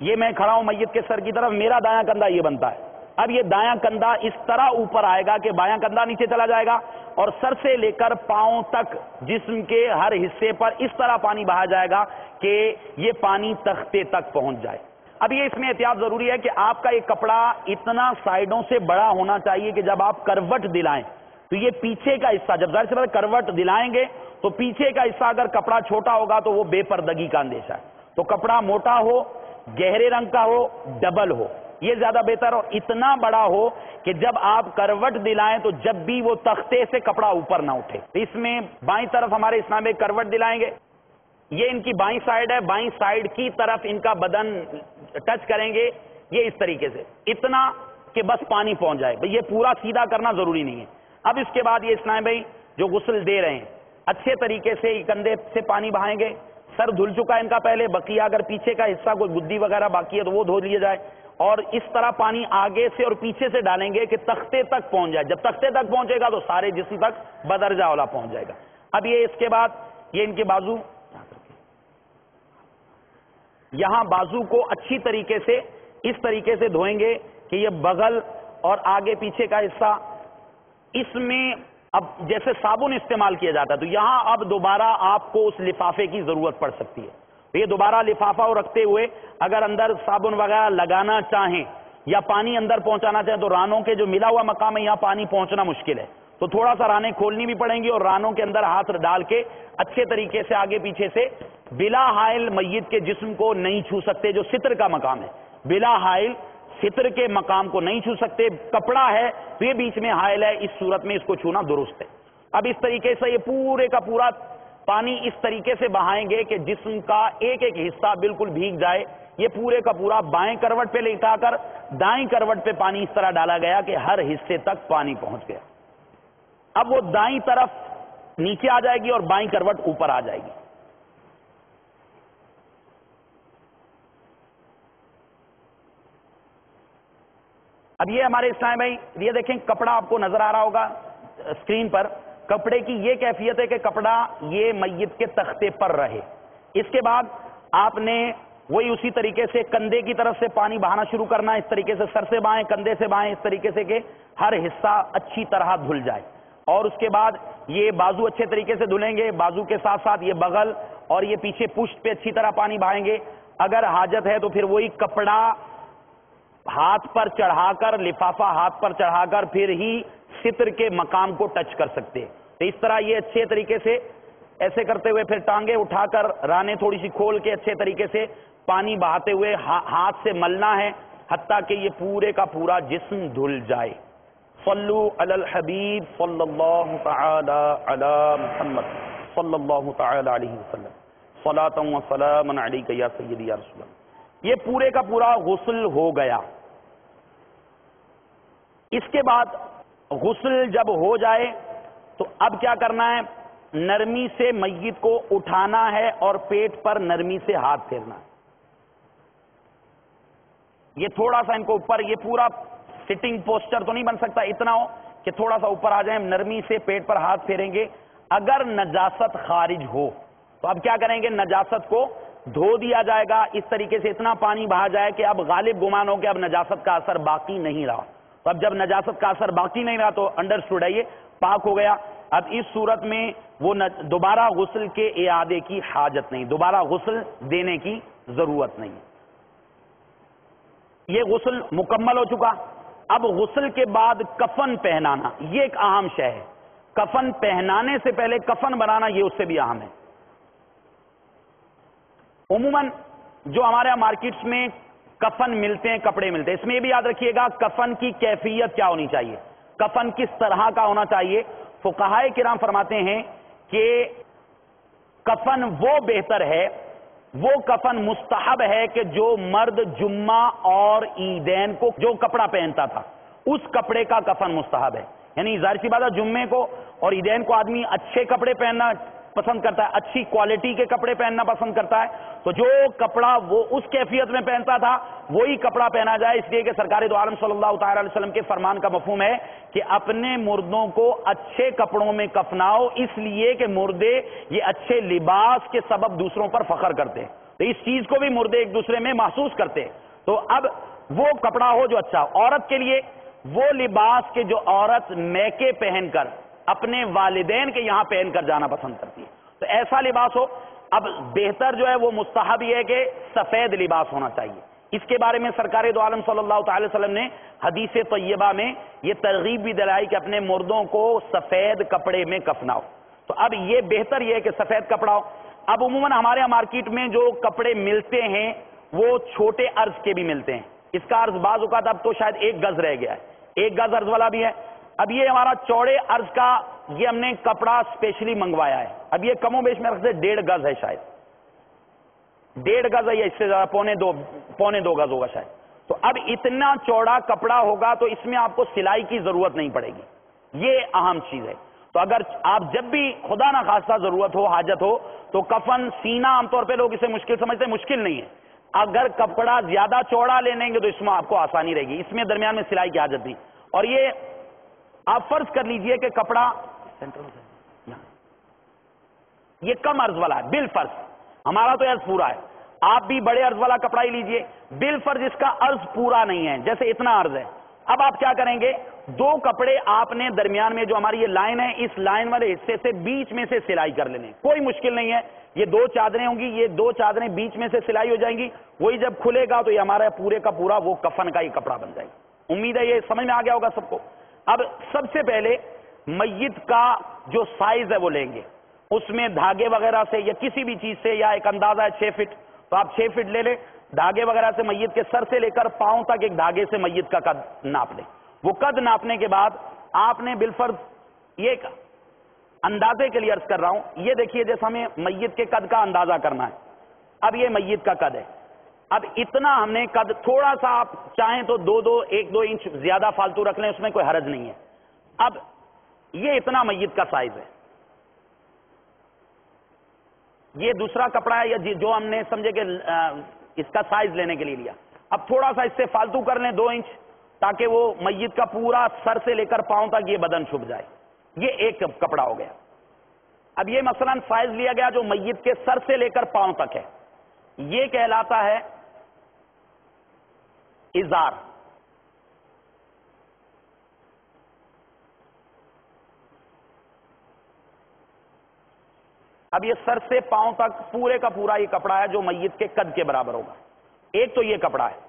یہ میں کھڑا ہوں میت کے سر کی طرف، میرا دایاں کندھا یہ بنتا ہے۔ اب یہ دایاں کندھا اس طرح اوپر آئے گا کہ بایاں کندھا نیچے چلا جائے گا، اور سر سے لے کر پاؤں تک جسم کے ہر حصے پر اس طرح پانی بہا جائے گا کہ یہ پانی تختے تک پہنچ جائے۔ اب یہ اس میں احتیاط ضروری ہے کہ آپ کا یہ کپڑا اتنا سائیڈوں سے بڑا ہونا چاہیے کہ جب آپ کروٹ دلائیں تو یہ پیچھے کا حصہ، جب ظاہر سی بات ہے کروٹ دلائیں گے تو پیچھے کا حصہ اگر کپڑا چھوٹا ہوگا تو وہ بے پردگی کا اندیشہ ہے۔ تو کپڑا موٹا ہو، گہرے رنگ کا ہو، ڈبل ہو، یہ زیادہ بہتر، اور اتنا بڑا ہو کہ جب آپ کروٹ دلائیں تو جب بھی وہ تختے سے کپڑا اوپر نہ اٹھے۔ اس میں بائیں طرف ہمارے اسلام میں کروٹ دلائیں گے، یہ ان کی بائیں سائیڈ ہے، بائیں سائیڈ کی طرف ان کا بدن ٹچ کریں گے، یہ اس طریقے سے اتنا کہ بس پانی پہنچ جائے۔ یہ پورا سیدھا کرنا ضروری نہیں ہے۔ اب اس کے بعد یہ اسلام بھائی جو غسل دے رہے ہیں اچھے طریقے سے کندھے سے پانی بہائیں گے، سر دھل چکا ہے ان کا پہلے، بقیہ اگر پیچھے کا حصہ کوئی گدی وغیرہ باقی ہے تو وہ دھو لیا جائے، اور اس طرح پانی آگے سے اور پیچھے سے ڈالیں گے کہ تختے تک پہنچ جائے۔ جب تختے تک پہنچے گا تو سارے جسم تک بدرجہ اولا پہنچ جائے گا۔ اب یہ اس کے بعد یہ ان کے بازو، یہاں بازو کو اچھی طریقے سے اس طریقے سے دھوئیں گے کہ یہ بغل اور آگے پیچھے کا حصہ، اس میں اب جیسے صابن استعمال کیا جاتا ہے تو یہاں اب دوبارہ آپ کو اس لفافے کی ضرورت پڑ سکتی ہے۔ تو یہ دوبارہ لفافہ رکھتے ہوئے اگر اندر صابن وغیرہ لگانا چاہیں یا پانی اندر پہنچانا چاہیں تو رانوں کے جو ملا ہوا مقام ہے یہاں پانی پہنچنا مشکل ہے، تو تھوڑا سا رانے کھولنی بھی پڑیں گی اور رانوں کے اندر ہاتھ ڈال کے اچھے طریقے سے آگے پیچھے سے بلا حائل میت کے جسم کو نہیں چھو سکتے، جو ستر کا مقام ہے بلا حائل ستر کے مقام کو نہیں چھو سکتے۔ کپڑا ہے تو یہ بیچ میں حائل ہے، اس صورت میں اس کو چھونا درست ہے۔ اب اس طریقے سے یہ پورے کا پورا پانی اس طریقے سے بہائیں گے کہ جسم کا ایک ایک حصہ بالکل بھیگ جائے، یہ پورے کا پورا بائیں کروٹ پہ لٹا کر دائیں کروٹ پہ پانی اس طرح ڈالا گیا کہ ہر حصے تک پانی پہنچ گیا. اب وہ دائیں طرف نیچے آ جائے گی اور بائیں کروٹ اوپر آ جائے گی. اب یہ ہمارے اسلام بھائی یہ دیکھیں کپڑا آپ کو نظر آ رہا ہوگا اسکرین پر. کپڑے کی یہ کیفیت ہے کہ کپڑا یہ میت کے تختے پر رہے. اس کے بعد آپ نے وہی اسی طریقے سے کندھے کی طرف سے پانی بہانا شروع کرنا ہے, اس طریقے سے سر سے بائیں کندھے سے بائیں, اس طریقے سے کہ ہر حصہ اچھی طرح دھل جائے. اور اس کے بعد یہ بازو اچھے طریقے سے دھلیں گے, بازو کے ساتھ ساتھ یہ بغل اور یہ پیچھے پشت پہ اچھی طرح پانی بہائیں گے. اگر حاجت ہے تو پھر وہی کپڑا ہاتھ پر چڑھا کر, لفافہ ہاتھ پر چڑھا کر پھر ہی ستر کے مقام کو ٹچ کر سکتے ہیں. تو اس طرح یہ اچھے طریقے سے ایسے کرتے ہوئے پھر ٹانگیں اٹھا کر رانے تھوڑی سی کھول کے اچھے طریقے سے پانی بہاتے ہوئے ہاتھ سے ملنا ہے حتیٰ کہ یہ پورے کا پورا جسم دھل جائے. صلو علی الحبیب صلی اللہ تعالی علی محمد صلی اللہ تعالی علیہ وسلم صلاۃ و سلام علیک یا سیدی یا رسول اللہ. یہ پورے کا پورا غسل ہو گیا. اس کے بعد غسل جب ہو جائے تو اب کیا کرنا ہے, نرمی سے میت کو اٹھانا ہے اور پیٹ پر نرمی سے ہاتھ پھیرنا ہے. یہ تھوڑا سا ان کو اوپر, یہ پورا سٹنگ پوسچر تو نہیں بن سکتا, اتنا ہو کہ تھوڑا سا اوپر آ جائیں, نرمی سے پیٹ پر ہاتھ پھیریں گے. اگر نجاست خارج ہو تو اب کیا کریں گے, نجاست کو دھو دیا جائے گا. اس طریقے سے اتنا پانی بہا جائے کہ اب غالب گمان ہو کہ اب نجاست کا اثر باقی نہیں رہا. تو اب جب نجاست کا اثر باقی نہیں رہا تو انڈرسٹوڈ ہے یہ پاک ہو گیا. اب اس صورت میں وہ دوبارہ غسل کے اعادے کی حاجت نہیں, دوبارہ غسل دینے کی ضرورت نہیں. یہ غسل مکمل ہو چکا. اب غسل کے بعد کفن پہنانا یہ ایک اہم شے ہے. کفن پہنانے سے پہلے کفن بنانا یہ اس سے بھی اہم ہے. عموماً جو ہمارے یہاں مارکیٹس میں کفن ملتے ہیں, کپڑے ملتے ہیں, اس میں یہ بھی یاد رکھیے گا کفن کی کیفیت کیا ہونی چاہیے, کفن کس طرح کا ہونا چاہیے. فقہائے کرام فرماتے ہیں کہ کفن وہ بہتر ہے, وہ کفن مستحب ہے کہ جو مرد جمعہ اور عیدین کو جو کپڑا پہنتا تھا اس کپڑے کا کفن مستحب ہے. یعنی ظاہر سی بات ہے جمعے کو اور عیدین کو آدمی اچھے کپڑے پہننا پسند کرتا ہے, اچھی کوالٹی کے کپڑے پہننا پسند کرتا ہے. تو جو کپڑا وہ اس کیفیت میں پہنتا تھا وہی کپڑا پہنا جائے, اس لیے کہ سرکار دو عالم صلی اللہ تعالی علیہ وسلم کے فرمان کا مفہوم ہے کہ اپنے مردوں کو اچھے کپڑوں میں کفناؤ, اس لیے کہ مردے یہ اچھے لباس کے سبب دوسروں پر فخر کرتے ہیں. تو اس چیز کو بھی مردے ایک دوسرے میں محسوس کرتے ہیں. تو اب وہ کپڑا ہو جو اچھا. عورت کے لیے وہ لباس کے جو عورت میکے پہن کر اپنے والدین کے یہاں پہن کر جانا پسند کرتی ہے تو ایسا لباس ہو. اب بہتر جو ہے وہ مستحب یہ ہے کہ سفید لباس ہونا چاہیے. اس کے بارے میں سرکار دو عالم صلی اللہ تعالی وسلم نے حدیث طیبہ میں یہ ترغیب بھی دلائی کہ اپنے مردوں کو سفید کپڑے میں کفناؤ. تو اب یہ بہتر یہ ہے کہ سفید کپڑا ہو. اب عموماً ہمارے یہاں مارکیٹ میں جو کپڑے ملتے ہیں وہ چھوٹے عرض کے بھی ملتے ہیں. اس کا عرض بعض اوقات اب تو شاید 1 گز رہ گیا ہے, 1 گز عرض والا بھی ہے. اب یہ ہمارا چوڑے عرض کا یہ ہم نے کپڑا اسپیشلی منگوایا ہے. اب یہ کم و بیش میں رکھتے 1.5 گز ہے, شاید 1.5 گز ہے یا اس سے زیادہ, پونے 2 گز ہوگا شاید. تو اب اتنا چوڑا کپڑا ہوگا تو اس میں آپ کو سلائی کی ضرورت نہیں پڑے گی. یہ اہم چیز ہے. تو اگر آپ جب بھی خدا نہ خواستہ ضرورت ہو, حاجت ہو, تو کفن سینہ عام طور پہ لوگ اسے مشکل سمجھتے ہیں, مشکل نہیں ہے. اگر کپڑا زیادہ چوڑا لے لیں گے تو اس میں آپ کو آسانی رہے گی, اس میں درمیان میں سلائی کی حاجت نہیں. اور یہ آپ فرض کر لیجئے کہ کپڑا یہ کم عرض والا ہے, بالفرض ہمارا تو عرض پورا ہے, آپ بھی بڑے عرض والا کپڑا ہی لیجئے. بالفرض اس کا عرض پورا نہیں ہے, جیسے اتنا عرض ہے. اب آپ کیا کریں گے, 2 کپڑے آپ نے درمیان میں جو ہماری یہ لائن ہے اس لائن والے حصے سے بیچ میں سے سلائی کر لینے, کوئی مشکل نہیں ہے. یہ 2 چادریں ہوں گی, یہ 2 چادریں بیچ میں سے سلائی ہو جائیں گی, وہی جب کھلے گا تو یہ ہمارا پورے کا پورا وہ کفن کا ہی کپڑا بن جائے گا. امید ہے یہ سمجھ میں آ گیا ہوگا سب کو. اب سب سے پہلے میت کا جو سائز ہے وہ لیں گے, اس میں دھاگے وغیرہ سے یا کسی بھی چیز سے, یا ایک اندازہ ہے 6 فٹ, تو آپ 6 فٹ لے لیں. دھاگے وغیرہ سے میت کے سر سے لے کر پاؤں تک ایک دھاگے سے میت کا قد ناپ لیں. وہ قد ناپنے کے بعد آپ نے بالفرض یہ ایک اندازے کے لیے عرض کر رہا ہوں, یہ دیکھیے جیسے ہمیں میت کے قد کا اندازہ کرنا ہے. اب یہ میت کا قد ہے. اب اتنا ہم نے قد، تھوڑا سا آپ چاہیں تو ایک دو انچ زیادہ فالتو رکھ لیں، اس میں کوئی حرج نہیں ہے. اب یہ اتنا میت کا سائز ہے. یہ دوسرا کپڑا ہے، یا جو ہم نے سمجھے کہ اس کا سائز لینے کے لیے لیا. اب تھوڑا سا اس سے فالتو کر لیں 2 انچ، تاکہ وہ میت کا پورا سر سے لے کر پاؤں تک یہ بدن چھپ جائے. یہ ایک کپڑا ہو گیا. اب یہ مثلا سائز لیا گیا جو میت کے سر سے لے کر پاؤں تک ہے، یہ کہلاتا ہے ازار. اب یہ سر سے پاؤں تک پورے کا پورا یہ کپڑا ہے جو میت کے قد کے برابر ہوگا. ایک تو یہ کپڑا ہے.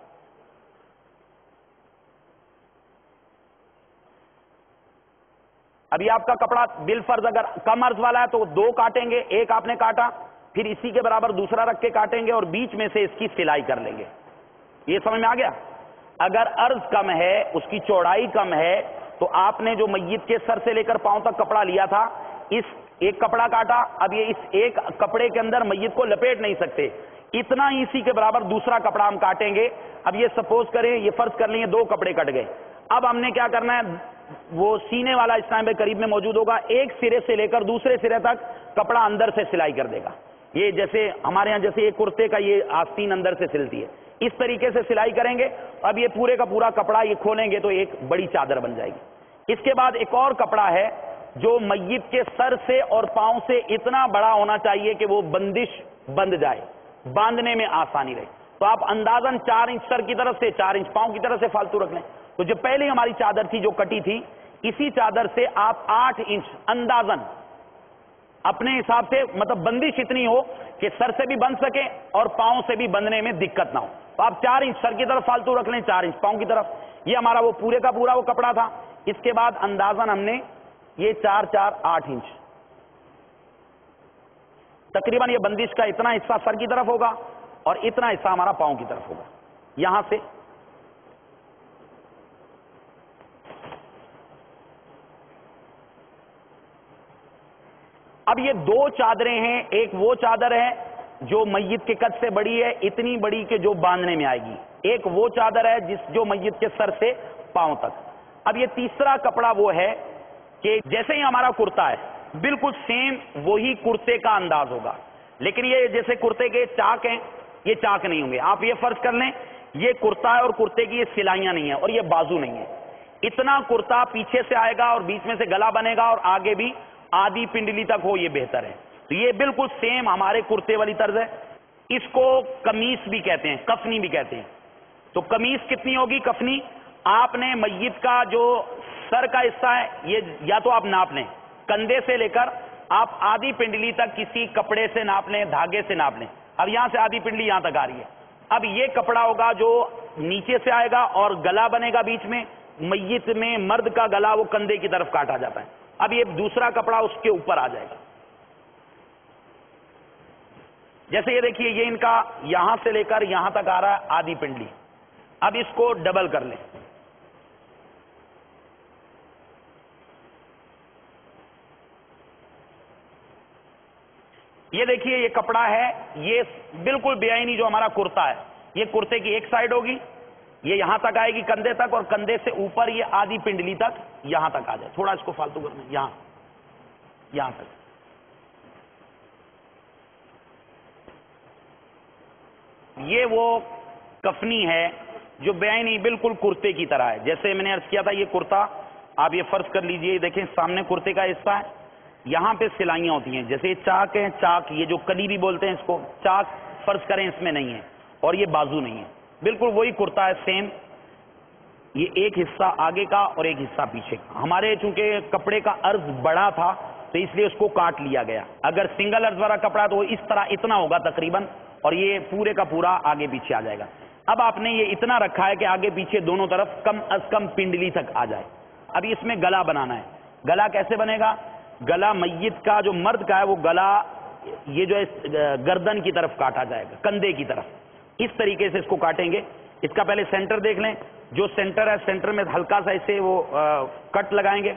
ابھی آپ کا کپڑا بالفرض اگر کم عرض والا ہے تو 2 کاٹیں گے، ایک آپ نے کاٹا، پھر اسی کے برابر دوسرا رکھ کے کاٹیں گے اور بیچ میں سے اس کی سلائی کر لیں گے. یہ سمجھ میں آ گیا؟ اگر عرض کم ہے، اس کی چوڑائی کم ہے، تو آپ نے جو میت کے سر سے لے کر پاؤں تک کپڑا لیا تھا، اس ایک کپڑا کاٹا. اب یہ اس ایک کپڑے کے اندر میت کو لپیٹ نہیں سکتے، اتنا ہی اسی کے برابر دوسرا کپڑا ہم کاٹیں گے. اب یہ سپوز کریں، یہ فرض کر لیں 2 کپڑے کٹ گئے. اب ہم نے کیا کرنا ہے، وہ سینے والا اس ٹائم پہ قریب میں موجود ہوگا، ایک سرے سے لے کر دوسرے سرے تک کپڑا اندر سے سلائی کر دے گا. یہ جیسے ہمارے ہاں جیسے ایک کرتے کا یہ آستین اندر سے سلتی ہے، اس طریقے سے سلائی کریں گے. اب یہ پورے کا پورا کپڑا یہ کھولیں گے تو ایک بڑی چادر بن جائے گی. اس کے بعد ایک اور کپڑا ہے جو میت کے سر سے اور پاؤں سے اتنا بڑا ہونا چاہیے کہ وہ بندش بند جائے، باندھنے میں آسانی رہے. تو آپ اندازاً 4 انچ سر کی طرف سے، 4 انچ پاؤں کی طرف سے فالتو رکھ لیں. تو جو پہلی ہماری چادر تھی جو کٹی تھی، اسی چادر سے آپ 8 انچ اندازاً اپنے حساب سے، مطلب بندش اتنی ہو کہ سر سے بھی بند سکے اور پاؤں سے بھی بندنے میں دقت نہ ہو. تو آپ 4 انچ سر کی طرف فالتو رکھ لیں، 4 انچ پاؤں کی طرف. یہ ہمارا وہ پورے کا پورا وہ کپڑا تھا. اس کے بعد اندازاً ہم نے یہ 4 4 8 انچ تقریباً یہ بندش کا اتنا حصہ سر کی طرف ہوگا اور اتنا حصہ ہمارا پاؤں کی طرف ہوگا. یہاں سے اب یہ 2 چادریں ہیں. ایک وہ چادر ہے جو میت کے قد سے بڑی ہے، اتنی بڑی کہ جو باندھنے میں آئے گی. ایک وہ چادر ہے جو میت کے سر سے پاؤں تک. اب یہ تیسرا کپڑا وہ ہے کہ جیسے ہی ہمارا کرتا ہے بالکل سیم وہی کرتے کا انداز ہوگا، لیکن یہ جیسے کرتے کے چاک ہیں، یہ چاک نہیں ہوں گے. آپ یہ فرض کر لیں یہ کرتا ہے اور کرتے کی یہ سلائیاں نہیں ہیں اور یہ بازو نہیں ہے. اتنا کرتا پیچھے سے آئے گا اور بیچ میں سے گلا بنے گا اور آگے بھی آدھی پنڈلی تک ہو، یہ بہتر ہے. تو یہ بالکل سیم ہمارے کرتے والی طرز ہے. اس کو قمیص بھی کہتے ہیں، کفنی بھی کہتے ہیں. تو قمیص کتنی ہوگی، کفنی؟ آپ نے میت کا جو سر کا حصہ ہے یہ یا تو آپ ناپ لیں، کندھے سے لے کر آپ آدھی پنڈلی تک کسی کپڑے سے ناپ لیں، دھاگے سے ناپ لیں. اب یہاں سے آدھی پنڈلی یہاں تک آ رہی ہے. اب یہ کپڑا ہوگا جو نیچے سے آئے گا اور گلا بنے گا بیچ میں. میت میں مرد کا گلا وہ کندھے کی طرف کاٹا جاتا ہے. اب یہ دوسرا کپڑا اس کے اوپر آ جائے گا. جیسے یہ دیکھیے یہ ان کا یہاں سے لے کر یہاں تک آ رہا ہے آدھی پنڈلی. اب اس کو ڈبل کر لیں. یہ دیکھیے یہ کپڑا ہے، یہ بالکل بے آئینی جو ہمارا کرتا ہے، یہ کرتے کی ایک سائڈ ہوگی، یہ یہاں تک آئے گی کندھے تک، اور کندھے سے اوپر یہ آدھی پنڈلی تک یہاں تک آ جائے. تھوڑا اس کو فالتو کرنا، یہاں تک. یہ وہ کفنی ہے جو بے آئینی بالکل کرتے کی طرح ہے. جیسے میں نے عرض کیا تھا یہ کرتا آپ یہ فرض کر لیجئے، دیکھیں سامنے کرتے کا حصہ ہے، یہاں پہ سلائیاں ہوتی ہیں. جیسے یہ چاک ہے، چاک یہ جو کلی بھی بولتے ہیں اس کو، چاک فرض کریں اس میں نہیں ہے، اور یہ بازو نہیں ہے. بالکل وہی کرتا ہے سیم. یہ ایک حصہ آگے کا اور ایک حصہ پیچھے کا. ہمارے چونکہ کپڑے کا عرض بڑا تھا تو اس لیے اس کو کاٹ لیا گیا. اگر سنگل عرض والا کپڑا تو وہ اس طرح اتنا ہوگا تقریباً، اور یہ پورے کا پورا آگے پیچھے آ جائے گا. اب آپ نے یہ اتنا رکھا ہے کہ آگے پیچھے دونوں طرف کم از کم پنڈلی تک آ جائے. اب اس میں گلا بنانا ہے. گلا کیسے بنے گا؟ گلا میت کا جو مرد کا ہے وہ گلا یہ جو ہے گردن کی طرف کاٹا جائے گا، کندھے کی طرف. اس طریقے سے اس کو کاٹیں گے. اس کا پہلے سینٹر دیکھ لیں. جو سینٹر ہے سینٹر میں ہلکا سا اسے وہ کٹ لگائیں گے.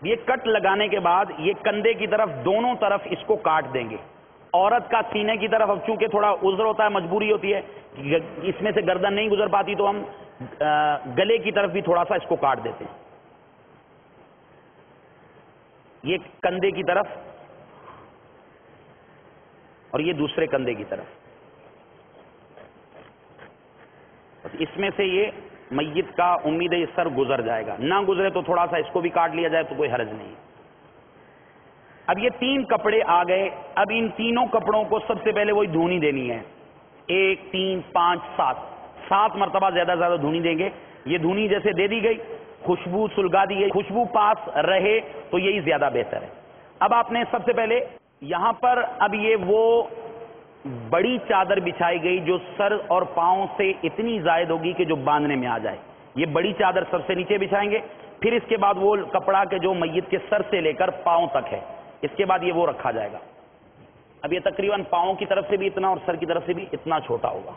یہ کٹ لگانے کے بعد یہ کندھے کی طرف دونوں طرف اس کو کاٹ دیں گے. عورت کا سینے کی طرف اب چونکہ تھوڑا عذر ہوتا ہے, مجبوری ہوتی ہے, اس میں سے گردن نہیں گزر پاتی, تو ہم گلے کی طرف بھی تھوڑا سا اس کو کاٹ دیتے ہیں. یہ کندھے کی طرف اور یہ دوسرے کندھے کی طرف. اس میں سے یہ میت کا امید ہے یہ سر گزر جائے گا, نہ گزرے تو تھوڑا سا اس کو بھی کاٹ لیا جائے تو کوئی حرج نہیں. اب یہ 3 کپڑے آ گئے. اب ان تینوں کپڑوں کو سب سے پہلے وہی دھونی دینی ہے. 1 3 5 7 مرتبہ زیادہ زیادہ دھونی دیں گے. یہ دھونی جیسے دے دی گئی, خوشبو سلگا دی گئی, خوشبو پاس رہے تو یہی زیادہ بہتر ہے. اب آپ نے سب سے پہلے یہاں پر اب یہ وہ بڑی چادر بچھائی گئی جو سر اور پاؤں سے اتنی زائد ہوگی کہ جو باندھنے میں آ جائے. یہ بڑی چادر سب سے نیچے بچھائیں گے. پھر اس کے بعد وہ کپڑا کہ جو میت کے سر سے لے کر پاؤں تک ہے, اس کے بعد یہ وہ رکھا جائے گا. اب یہ تقریباً پاؤں کی طرف سے بھی اتنا اور سر کی طرف سے بھی اتنا چھوٹا ہوگا.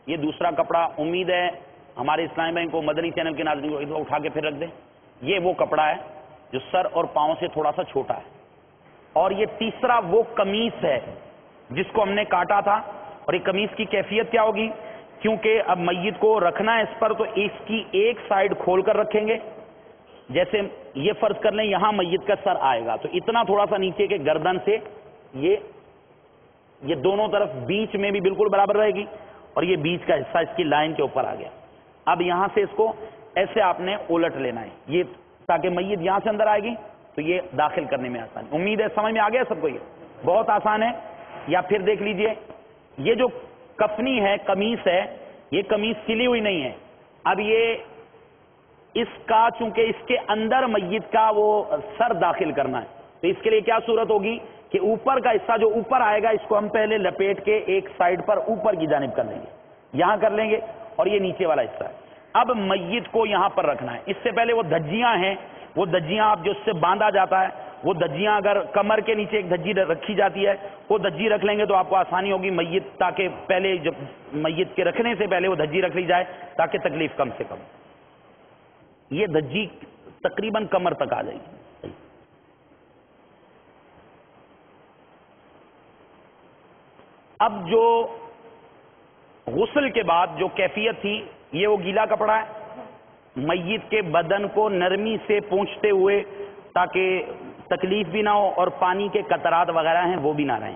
یہ دوسرا کپڑا امید ہے ہمارے اسلامی بھائی کو مدنی چینل کے ناظرین کو اٹھا کے پھر رکھ دیں. یہ وہ کپڑا ہے جو سر اور پاؤں سے تھوڑا سا چھوٹا ہے. اور یہ تیسرا وہ قمیص ہے جس کو ہم نے کاٹا تھا. اور یہ قمیص کی کیفیت کیا ہوگی, کیونکہ اب میت کو رکھنا ہے اس پر, تو اس کی ایک سائیڈ کھول کر رکھیں گے. جیسے یہ فرض کر لیں یہاں میت کا سر آئے گا تو اتنا تھوڑا سا نیچے کے گردن سے یہ دونوں طرف بیچ میں بھی بالکل برابر رہے گی, اور یہ بیچ کا حصہ اس کی لائن کے اوپر آ گیا. اب یہاں سے اس کو ایسے آپ نے الٹ لینا ہے, یہ تاکہ میت یہاں سے اندر آئے گی تو یہ داخل کرنے میں آسان. امید ہے سمجھ میں آ گیا سب کو, یہ بہت آسان ہے. یا پھر دیکھ لیجئے یہ جو کفنی ہے, قمیص ہے, یہ قمیص سلی ہوئی نہیں ہے. اب یہ اس کا چونکہ اس کے اندر میت کا وہ سر داخل کرنا ہے, تو اس کے لیے کیا صورت ہوگی کہ اوپر کا حصہ جو اوپر آئے گا اس کو ہم پہلے لپیٹ کے ایک سائیڈ پر اوپر کی جانب کر لیں گے, یہاں کر لیں گے, اور یہ نیچے والا حصہ ہے. اب میت کو یہاں پر رکھنا ہے. اس سے پہلے وہ دھجیاں ہیں, وہ دھجیاں آپ جو اس سے باندھا جاتا ہے, وہ دھجیاں اگر کمر کے نیچے ایک دھجی رکھی جاتی ہے, وہ دھجی رکھ لیں گے تو آپ کو آسانی ہوگی میت, تاکہ پہلے جب میت کے رکھنے سے پہلے وہ دھجی رکھ لی جائے تاکہ تکلیف کم سے کم. یہ دھجی تقریباً کمر تک آ جائے گی. اب جو غسل کے بعد جو کیفیت تھی, یہ وہ گیلا کپڑا ہے, میت کے بدن کو نرمی سے پونچھتے ہوئے تاکہ تکلیف بھی نہ ہو اور پانی کے قطرات وغیرہ ہیں وہ بھی نہ رہیں.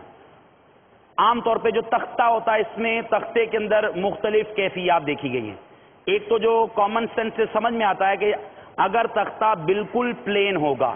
عام طور پہ جو تختہ ہوتا ہے اس میں تختے کے اندر مختلف کیفیات دیکھی گئی ہیں. ایک تو جو کامن سینس سے سمجھ میں آتا ہے کہ اگر تختہ بالکل پلین ہوگا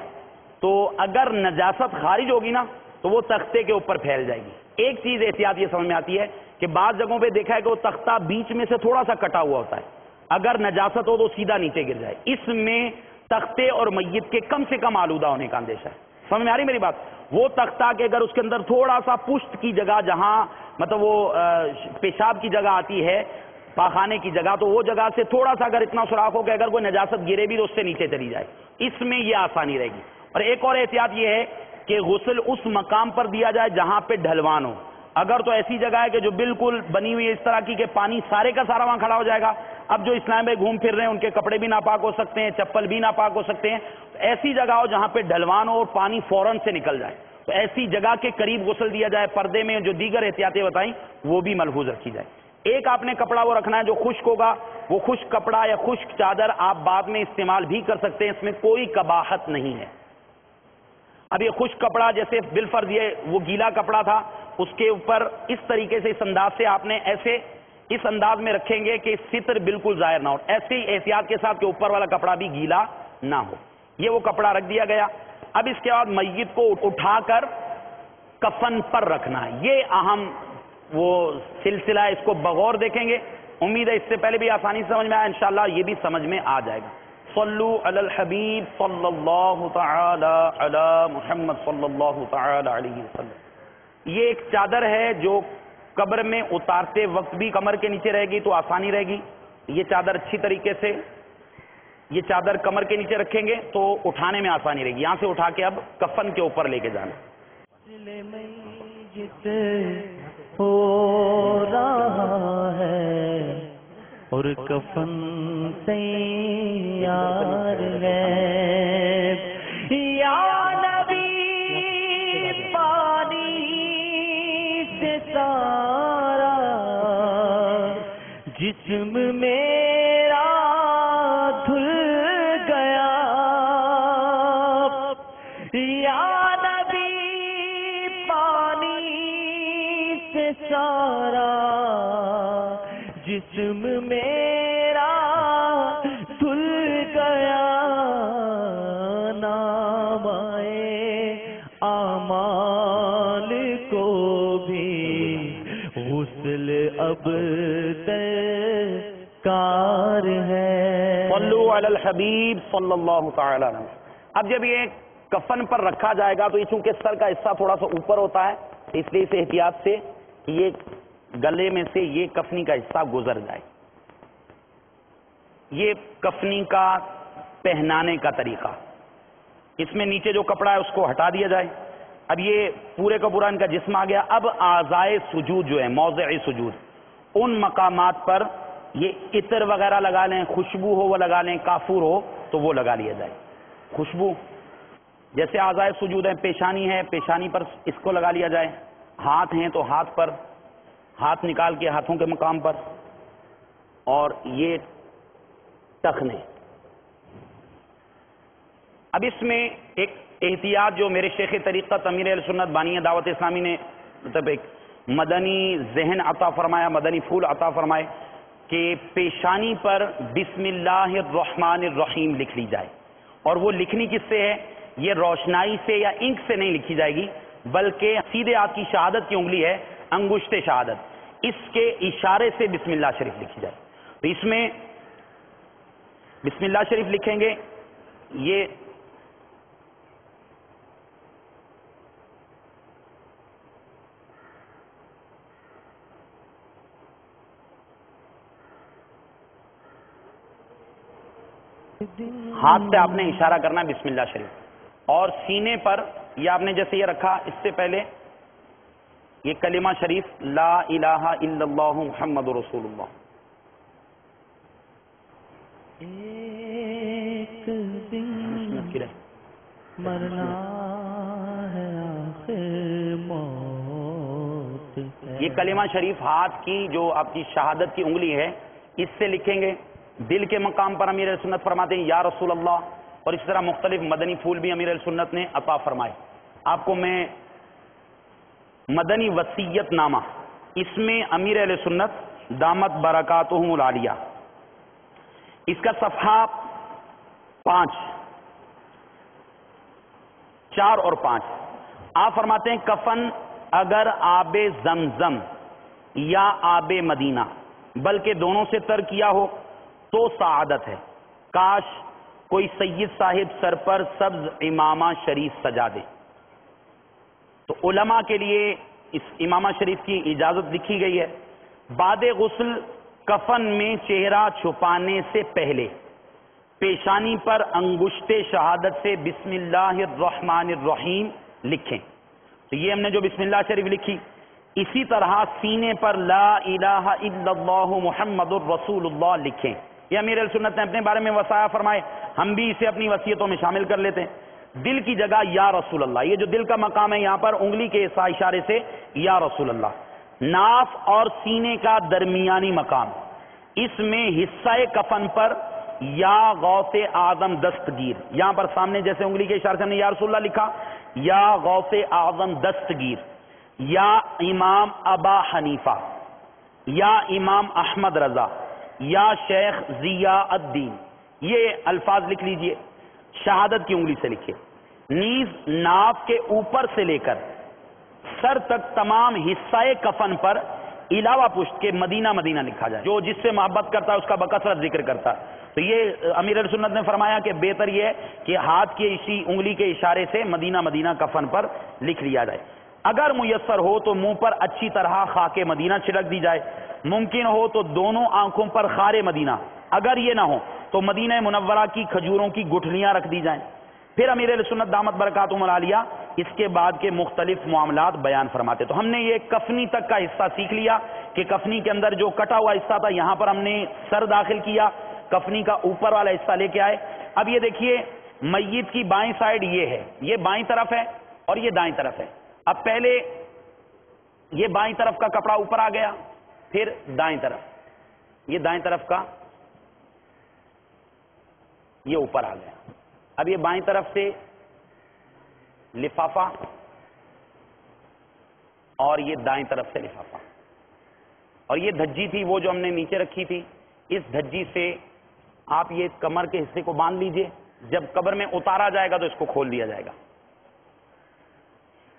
تو اگر نجاست خارج ہوگی نا تو وہ تختے کے اوپر پھیل جائے گی. ایک چیز احتیاط یہ سمجھ میں آتی ہے کہ بعض جگہوں پہ دیکھا ہے کہ وہ تختہ بیچ میں سے تھوڑا سا کٹا ہوا ہوتا ہے, اگر نجاست ہو تو سیدھا نیچے گر جائے. اس میں تختے اور میت کے کم سے کم آلودہ ہونے کا اندیشہ ہے. سمجھ میں آ رہی میری بات؟ وہ تختہ کہ اگر اس کے اندر تھوڑا سا پشت کی جگہ جہاں مطلب وہ پیشاب کی جگہ آتی ہے, پاخانے کی جگہ, تو وہ جگہ سے تھوڑا سا اگر اتنا سوراخ ہو کہ اگر کوئی نجاست گرے بھی تو اس سے نیچے چلی جائے, اس میں یہ آسانی رہے گی. اور ایک اور احتیاط یہ ہے کہ غسل اس مقام پر دیا جائے جہاں پہ ڈھلوان ہو. اگر تو ایسی جگہ ہے کہ جو بالکل بنی ہوئی ہے اس طرح کی کہ پانی سارے کا سارا وہاں کھڑا ہو جائے گا, اب جو اسلام میں گھوم پھر رہے ہیں ان کے کپڑے بھی ناپاک ہو سکتے ہیں, چپل بھی ناپاک ہو سکتے ہیں, ایسی جگہ ہو جہاں پہ ڈھلوان ہو اور پانی فوراً سے نکل جائے تو ایسی جگہ کے قریب غسل دیا جائے. پردے میں جو دیگر احتیاطیں بتائیں وہ بھی ملحوظ رکھی جائے. ایک آپ نے کپڑا وہ رکھنا ہے جو خشک ہوگا, وہ خشک کپڑا یا خشک چادر آپ بعد میں استعمال بھی کر سکتے ہیں, اس میں کوئی قباحت نہیں ہے. اب یہ خشک کپڑا جیسے بالفرض یہ وہ گیلا کپڑا تھا, اس کے اوپر اس طریقے سے اس انداز سے آپ نے ایسے اس انداز میں رکھیں گے کہ ستر بالکل ظاہر نہ ہو, ایسے ہی احتیاط کے ساتھ کہ اوپر والا کپڑا بھی گیلا نہ ہو. یہ وہ کپڑا رکھ دیا گیا. اب اس کے بعد میت کو اٹھا کر کفن پر رکھنا ہے. یہ اہم وہ سلسلہ ہے, اس کو بغور دیکھیں گے. امید ہے اس سے پہلے بھی آسانی سے سمجھ میں آیا, انشاءاللہ یہ بھی سمجھ میں آ جائے گا. صلو علی الحبیب صلی اللہ تعالی علی محمد صلی اللہ تعالی علیہ وسلم. یہ ایک چادر ہے جو قبر میں اتارتے وقت بھی کمر کے نیچے رہے گی تو آسانی رہے گی. یہ چادر اچھی طریقے سے یہ چادر کمر کے نیچے رکھیں گے تو اٹھانے میں آسانی رہے گی. یہاں سے اٹھا کے اب کفن کے اوپر لے کے جانا. ہو رہا ہے اور کفن تیار ہے, سے سارا جسم میرا دھل گیا، یا نبی پانی سے سارا جسم میرا دھل گیا، نام اعمال کو بھی غسل اب درکار ہے۔ صلو علی الحبیب صلی اللہ تعالی علیہ وسلم۔ اب جب یہ کفن پر رکھا جائے گا تو یہ چونکہ سر کا حصہ تھوڑا سا اوپر ہوتا ہے، اس لیے اسے احتیاط سے یہ گلے میں سے یہ کفنی کا حصہ گزر جائے۔ یہ کفنی کا پہنانے کا طریقہ، اس میں نیچے جو کپڑا ہے اس کو ہٹا دیا جائے۔ اب یہ پورے کا پورا ان کا جسم آ گیا۔ اب اعضائے سجود جو ہے، موضع سجود، ان مقامات پر یہ عطر وغیرہ لگا لیں، خوشبو ہو وہ لگا لیں، کافور ہو تو وہ لگا لیا جائے۔ خوشبو جیسے اعضائے سجود ہے، پیشانی ہے، پیشانی پر اس کو لگا لیا جائے، ہاتھ ہیں تو ہاتھ پر، ہاتھ نکال کے ہاتھوں کے مقام پر، اور یہ ٹخنے۔ اب اس میں ایک احتیاط جو میرے شیخ طریقت امیر اہل سنت بانی دعوت اسلامی نے مطلب ایک مدنی ذہن عطا فرمایا، مدنی پھول عطا فرمائے کہ پیشانی پر بسم اللہ الرحمن الرحیم لکھ لی جائے، اور وہ لکھنی کس سے ہے؟ یہ روشنائی سے یا انک سے نہیں لکھی جائے گی، بلکہ سیدھے آپ کی شہادت کی انگلی ہے، انگشت شہادت، اس کے اشارے سے بسم اللہ شریف لکھی جائے۔ تو اس میں بسم اللہ شریف لکھیں گے، یہ ہاتھ سے آپ نے اشارہ کرنا ہے بسم اللہ شریف، اور سینے پر یہ آپ نے جیسے یہ رکھا، اس سے پہلے یہ کلمہ شریف لا الہ الا اللہ محمد رسول اللہ۔ ایک دن مرنا ہے آخر موت ہے۔ یہ کلمہ شریف ہاتھ کی جو آپ کی شہادت کی انگلی ہے اس سے لکھیں گے۔ دل کے مقام پر امیر سنت فرماتے ہیں یا رسول اللہ، اور اس طرح مختلف مدنی پھول بھی امیر سنت نے عطا فرمائے۔ آپ کو میں مدنی وصیت نامہ، اس میں امیر اہل سنت دامت برکاتہم العالیہ، اس کا صفحہ 4 اور 5، آپ فرماتے ہیں کفن اگر آب زمزم یا آب مدینہ بلکہ دونوں سے تر کیا ہو تو سعادت ہے، کاش کوئی سید صاحب سر پر سبز امامہ شریف سجا دے۔ تو علماء کے لیے اس امامہ شریف کی اجازت لکھی گئی ہے۔ بعد غسل کفن میں چہرہ چھپانے سے پہلے پیشانی پر انگشت شہادت سے بسم اللہ الرحمن الرحیم لکھیں۔ تو یہ ہم نے جو بسم اللہ شریف لکھی، اسی طرح سینے پر لا الہ الا اللہ محمد الرسول اللہ لکھیں۔ یہ امیر السنت نے اپنے بارے میں وصایا فرمائے، ہم بھی اسے اپنی وصیتوں میں شامل کر لیتے ہیں۔ دل کی جگہ یا رسول اللہ، یہ جو دل کا مقام ہے یہاں پر انگلی کے اشارے سے یا رسول اللہ۔ ناف اور سینے کا درمیانی مقام، اس میں حصہ کفن پر یا غوث اعظم دستگیر، یہاں پر سامنے جیسے انگلی کے اشارے سے ہم نے یا رسول اللہ لکھا، یا غوث اعظم دستگیر، یا امام ابا حنیفہ، یا امام احمد رضا، یا شیخ ضیاء الدین، یہ الفاظ لکھ لیجئے، شہادت کی انگلی سے لکھے۔ نیز ناف کے اوپر سے لے کر سر تک تمام حصہ کفن پر علاوہ پشت کے مدینہ مدینہ لکھا جائے، جو جس سے محبت کرتا ہے اس کا بکثرت ذکر کرتا ہے۔ تو یہ امیر السنت نے فرمایا کہ بہتر یہ ہے کہ ہاتھ کی اسی انگلی کے اشارے سے مدینہ مدینہ کفن پر لکھ لیا جائے۔ اگر میسر ہو تو منہ پر اچھی طرح خاک مدینہ چھڑک دی جائے، ممکن ہو تو دونوں آنکھوں پر خار مدینہ، اگر یہ نہ ہو تو مدینہ منورہ کی کھجوروں کی گٹھلیاں رکھ دی جائیں۔ پھر امیر اہل سنت دامت برکاتہم العالیہ اس کے بعد کے مختلف معاملات بیان فرماتے۔ تو ہم نے یہ کفنی تک کا حصہ سیکھ لیا کہ کفنی کے اندر جو کٹا ہوا حصہ تھا یہاں پر ہم نے سر داخل کیا، کفنی کا اوپر والا حصہ لے کے آئے۔ اب یہ دیکھیے میت کی بائیں سائڈ یہ ہے، یہ بائیں طرف ہے اور یہ دائیں طرف ہے۔ اب پہلے یہ بائیں طرف کا کپڑا اوپر آ گیا، پھر دائیں طرف، یہ دائیں طرف کا یہ اوپر آ گیا. اب یہ بائیں طرف سے لفافہ اور یہ دائیں طرف سے لفافہ، اور یہ دھجی تھی وہ جو ہم نے نیچے رکھی تھی، اس دھجی سے آپ یہ کمر کے حصے کو باندھ لیجئے. جب قبر میں اتارا جائے گا تو اس کو کھول دیا جائے گا.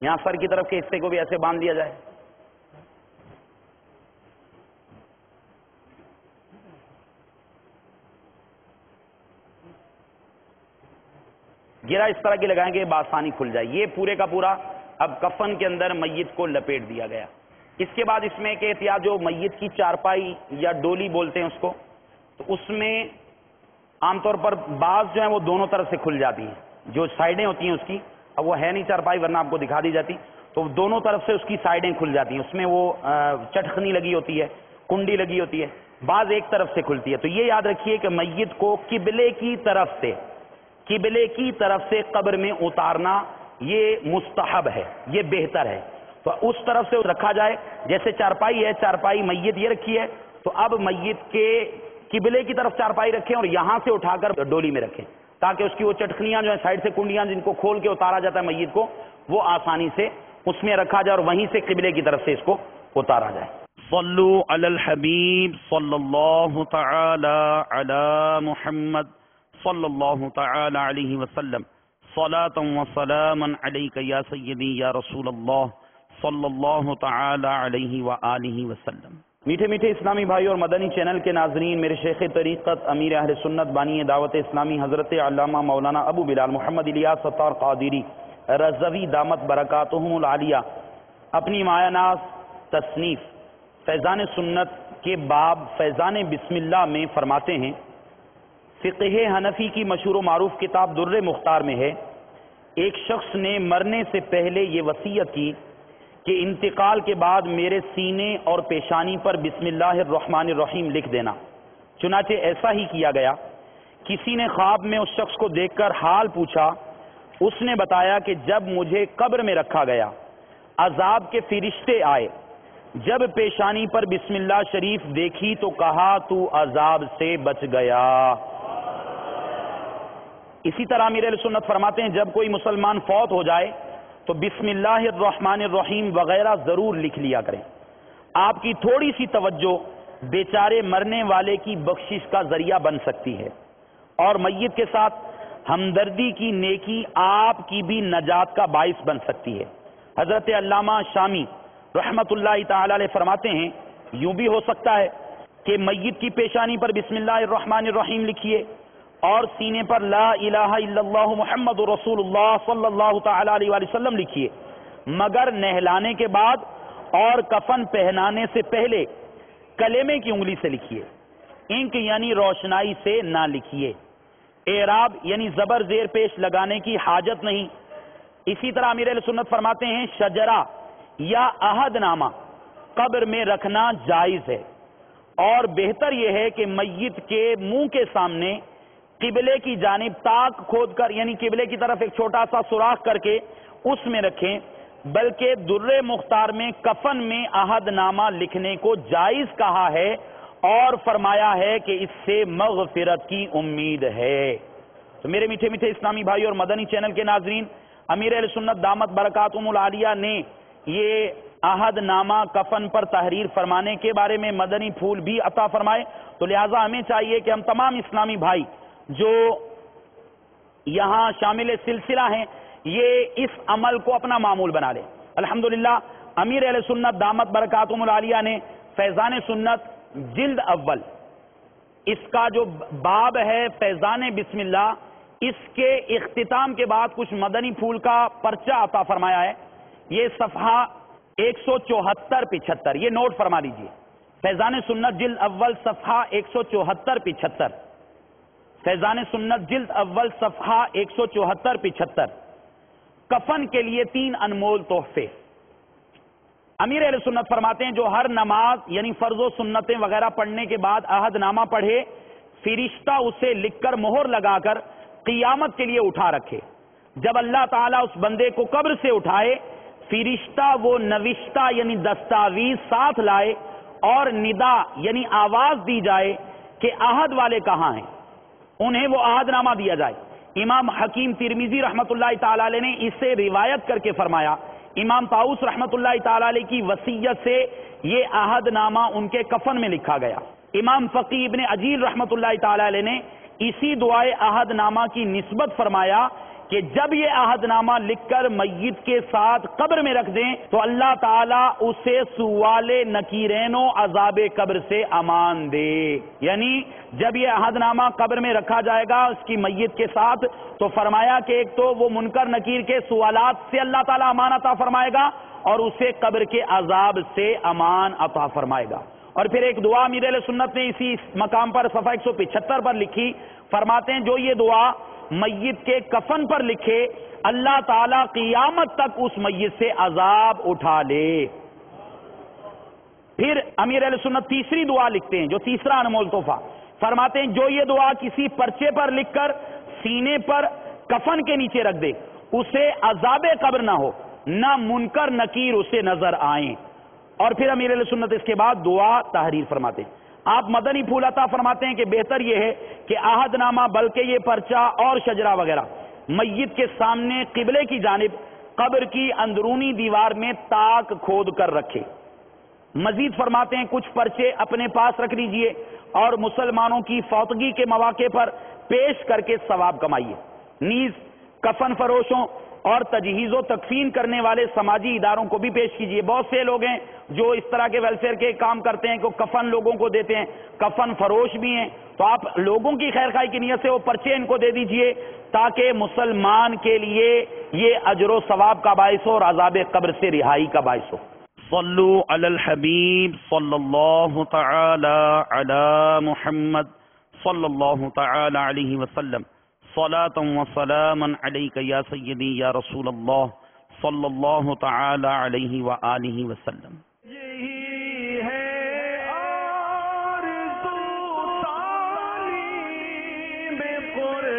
یہاں سر کی طرف کے حصے کو بھی ایسے باندھ دیا جائے. گرا اس طرح کی لگائیں گے بآسانی کھل جائے. یہ پورے کا پورا اب کفن کے اندر میت کو لپیٹ دیا گیا. اس کے بعد اس میں ایک احتیاط، جو میت کی چارپائی یا ڈولی بولتے ہیں اس کو، تو اس میں عام طور پر بعض جو ہیں وہ دونوں طرف سے کھل جاتی ہیں، جو سائیڈیں ہوتی ہیں اس کی. اب وہ ہے نہیں چارپائی ورنہ آپ کو دکھا دی جاتی، تو دونوں طرف سے اس کی سائیڈیں کھل جاتی ہیں. اس میں وہ چٹخنی لگی ہوتی ہے، کنڈی لگی ہوتی ہے، بعض ایک طرف سے کھلتی ہے. تو یہ یاد رکھیے کہ میت کو قبلے کی طرف سے قبر میں اتارنا یہ مستحب ہے، یہ بہتر ہے. تو اس طرف سے رکھا جائے، جیسے چارپائی ہے، چارپائی میت یہ رکھی ہے، تو اب میت کے قبلے کی طرف چارپائی رکھیں اور یہاں سے اٹھا کر ڈولی میں رکھیں، تاکہ اس کی وہ چٹخنیاں جو ہیں سائڈ سے کنڈیاں جن کو کھول کے اتارا جاتا ہے میت کو، وہ آسانی سے اس میں رکھا جائے اور وہیں سے قبلے کی طرف سے اس کو اتارا جائے. صلو علی الحبیب صلی اللہ تعالی علی محمد صلی اللہ تعالی علیہ وسلم. صلاۃ و سلاما علیک یا سیدی یا رسول اللہ صلی اللہ تعالی علیہ وآلہ وسلم. میٹھے میٹھے اسلامی بھائی اور مدنی چینل کے ناظرین، میرے شیخ طریقت امیر اہل سنت بانی دعوت اسلامی حضرت علامہ مولانا ابو بلال محمد الیاس ستار قادری رضوی دامت برکاتہم العالیہ اپنی مایہ ناز تصنیف فیضان سنت کے باب فیضان بسم اللہ میں فرماتے ہیں، فقہ حنفی کی مشہور و معروف کتاب در مختار میں ہے، ایک شخص نے مرنے سے پہلے یہ وصیت کی کہ انتقال کے بعد میرے سینے اور پیشانی پر بسم اللہ الرحمن الرحیم لکھ دینا. چنانچہ ایسا ہی کیا گیا. کسی نے خواب میں اس شخص کو دیکھ کر حال پوچھا. اس نے بتایا کہ جب مجھے قبر میں رکھا گیا، عذاب کے فرشتے آئے، جب پیشانی پر بسم اللہ شریف دیکھی تو کہا تو عذاب سے بچ گیا. اسی طرح امیر اہل سنت فرماتے ہیں جب کوئی مسلمان فوت ہو جائے تو بسم اللہ الرحمن الرحیم وغیرہ ضرور لکھ لیا کریں. آپ کی تھوڑی سی توجہ بیچارے مرنے والے کی بخشش کا ذریعہ بن سکتی ہے، اور میت کے ساتھ ہمدردی کی نیکی آپ کی بھی نجات کا باعث بن سکتی ہے. حضرت علامہ شامی رحمت اللہ تعالی علیہ فرماتے ہیں یوں بھی ہو سکتا ہے کہ میت کی پیشانی پر بسم اللہ الرحمن الرحیم لکھیے اور سینے پر لا الہ الا اللہ محمد رسول اللہ صلی اللہ تعالی علیہ وآلہ وسلم لکھیے، مگر نہلانے کے بعد اور کفن پہنانے سے پہلے کلمے کی انگلی سے لکھیے. انک یعنی روشنائی سے نہ لکھیے. اعراب یعنی زبر زیر پیش لگانے کی حاجت نہیں. اسی طرح امیر اہل سنت فرماتے ہیں شجرہ یا عہد نامہ قبر میں رکھنا جائز ہے، اور بہتر یہ ہے کہ میت کے منہ کے سامنے قبلے کی جانب تاک کھود کر، یعنی قبلے کی طرف ایک چھوٹا سا سوراخ کر کے اس میں رکھیں. بلکہ در مختار میں کفن میں عہد نامہ لکھنے کو جائز کہا ہے اور فرمایا ہے کہ اس سے مغفرت کی امید ہے. تو میرے میٹھے میٹھے اسلامی بھائی اور مدنی چینل کے ناظرین، امیر اہل سنت دامت برکاتہم العالیہ نے یہ عہد نامہ کفن پر تحریر فرمانے کے بارے میں مدنی پھول بھی عطا فرمائے. تو لہٰذا ہمیں چاہیے کہ ہم تمام اسلامی بھائی جو یہاں شامل سلسلہ ہیں یہ اس عمل کو اپنا معمول بنا لیں. الحمدللہ امیر اہل سنت دامت برکاتہم العالیہ نے فیضان سنت جلد اول اس کا جو باب ہے فیضان بسم اللہ، اس کے اختتام کے بعد کچھ مدنی پھول کا پرچہ عطا فرمایا ہے. یہ صفحہ 174-75 یہ نوٹ فرما لیجئے. فیضان سنت جلد اول صفحہ 174-75. فیضان سنت جلد اول صفحہ 174-75. کفن کے لیے 3 انمول تحفے. امیر اہل سنت فرماتے ہیں جو ہر نماز یعنی فرض و سنتیں وغیرہ پڑھنے کے بعد عہد نامہ پڑھے، فرشتہ اسے لکھ کر مہر لگا کر قیامت کے لیے اٹھا رکھے. جب اللہ تعالیٰ اس بندے کو قبر سے اٹھائے، فرشتہ وہ نوشتہ یعنی دستاویز ساتھ لائے اور ندا یعنی آواز دی جائے کہ عہد والے کہاں ہیں، انہیں وہ عہد نامہ دیا جائے۔ امام حکیم ترمذی رحمۃ اللہ تعالی علیہ نے اسے روایت کر کے فرمایا، امام طاؤس رحمۃ اللہ تعالی علیہ کی وصیت سے یہ عہد نامہ ان کے کفن میں لکھا گیا۔ امام فقی ابن عجیل رحمۃ اللہ تعالی علیہ نے اسی دعائے عہد نامہ کی نسبت فرمایا کہ جب یہ عہد نامہ لکھ کر میت کے ساتھ قبر میں رکھ دیں تو اللہ تعالیٰ اسے سوال نکیرین و عذاب قبر سے امان دے۔ یعنی جب یہ عہد نامہ قبر میں رکھا جائے گا اس کی میت کے ساتھ تو فرمایا کہ ایک تو وہ منکر نکیر کے سوالات سے اللہ تعالیٰ امان عطا فرمائے گا اور اسے قبر کے عذاب سے امان عطا فرمائے گا۔ اور پھر ایک دعا امیر اہل سنت نے اسی مقام پر صفحہ 175 پر لکھی، فرماتے ہیں جو یہ دعا میت کے کفن پر لکھے اللہ تعالیٰ قیامت تک اس میت سے عذاب اٹھا لے۔ پھر امیر اہل سنت تیسری دعا لکھتے ہیں جو تیسرا انمول تحفہ، فرماتے ہیں جو یہ دعا کسی پرچے پر لکھ کر سینے پر کفن کے نیچے رکھ دے اسے عذاب قبر نہ ہو، نہ منکر نکیر اسے نظر آئیں۔ اور پھر امیر اہل سنت اس کے بعد دعا تحریر فرماتے ہیں۔ آپ مدنی پھول عطا فرماتے ہیں کہ بہتر یہ ہے کہ عہد نامہ بلکہ یہ پرچہ اور شجرہ وغیرہ میت کے سامنے قبلے کی جانب قبر کی اندرونی دیوار میں تاک کھود کر رکھے۔ مزید فرماتے ہیں کچھ پرچے اپنے پاس رکھ لیجئے اور مسلمانوں کی فوتگی کے مواقع پر پیش کر کے ثواب کمائیے۔ نیز کفن فروشوں اور تجہیز و تکفین کرنے والے سماجی اداروں کو بھی پیش کیجئے۔ بہت سے لوگ ہیں جو اس طرح کے ویلفیئر کے کام کرتے ہیں کہ کفن لوگوں کو دیتے ہیں، کفن فروش بھی ہیں، تو آپ لوگوں کی خیر خواہی کی نیت سے وہ پرچے ان کو دے دیجئے تاکہ مسلمان کے لیے یہ اجر و ثواب کا باعث ہو اور عذاب قبر سے رہائی کا باعث ہو۔ صلو علی الحبیب صلی اللہ تعالی علی محمد صلی اللہ تعالی علیہ وسلم، صلاۃ و سلاما علیک یا سیدی یا رسول اللہ صلی اللہ تعالی علیہ وآلہ وسلم۔ یہی ہے آرزو تعلیم قرآن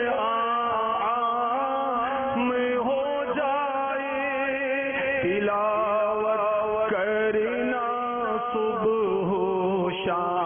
میں ہو جائے، تلاوت کرنا صبح و شام۔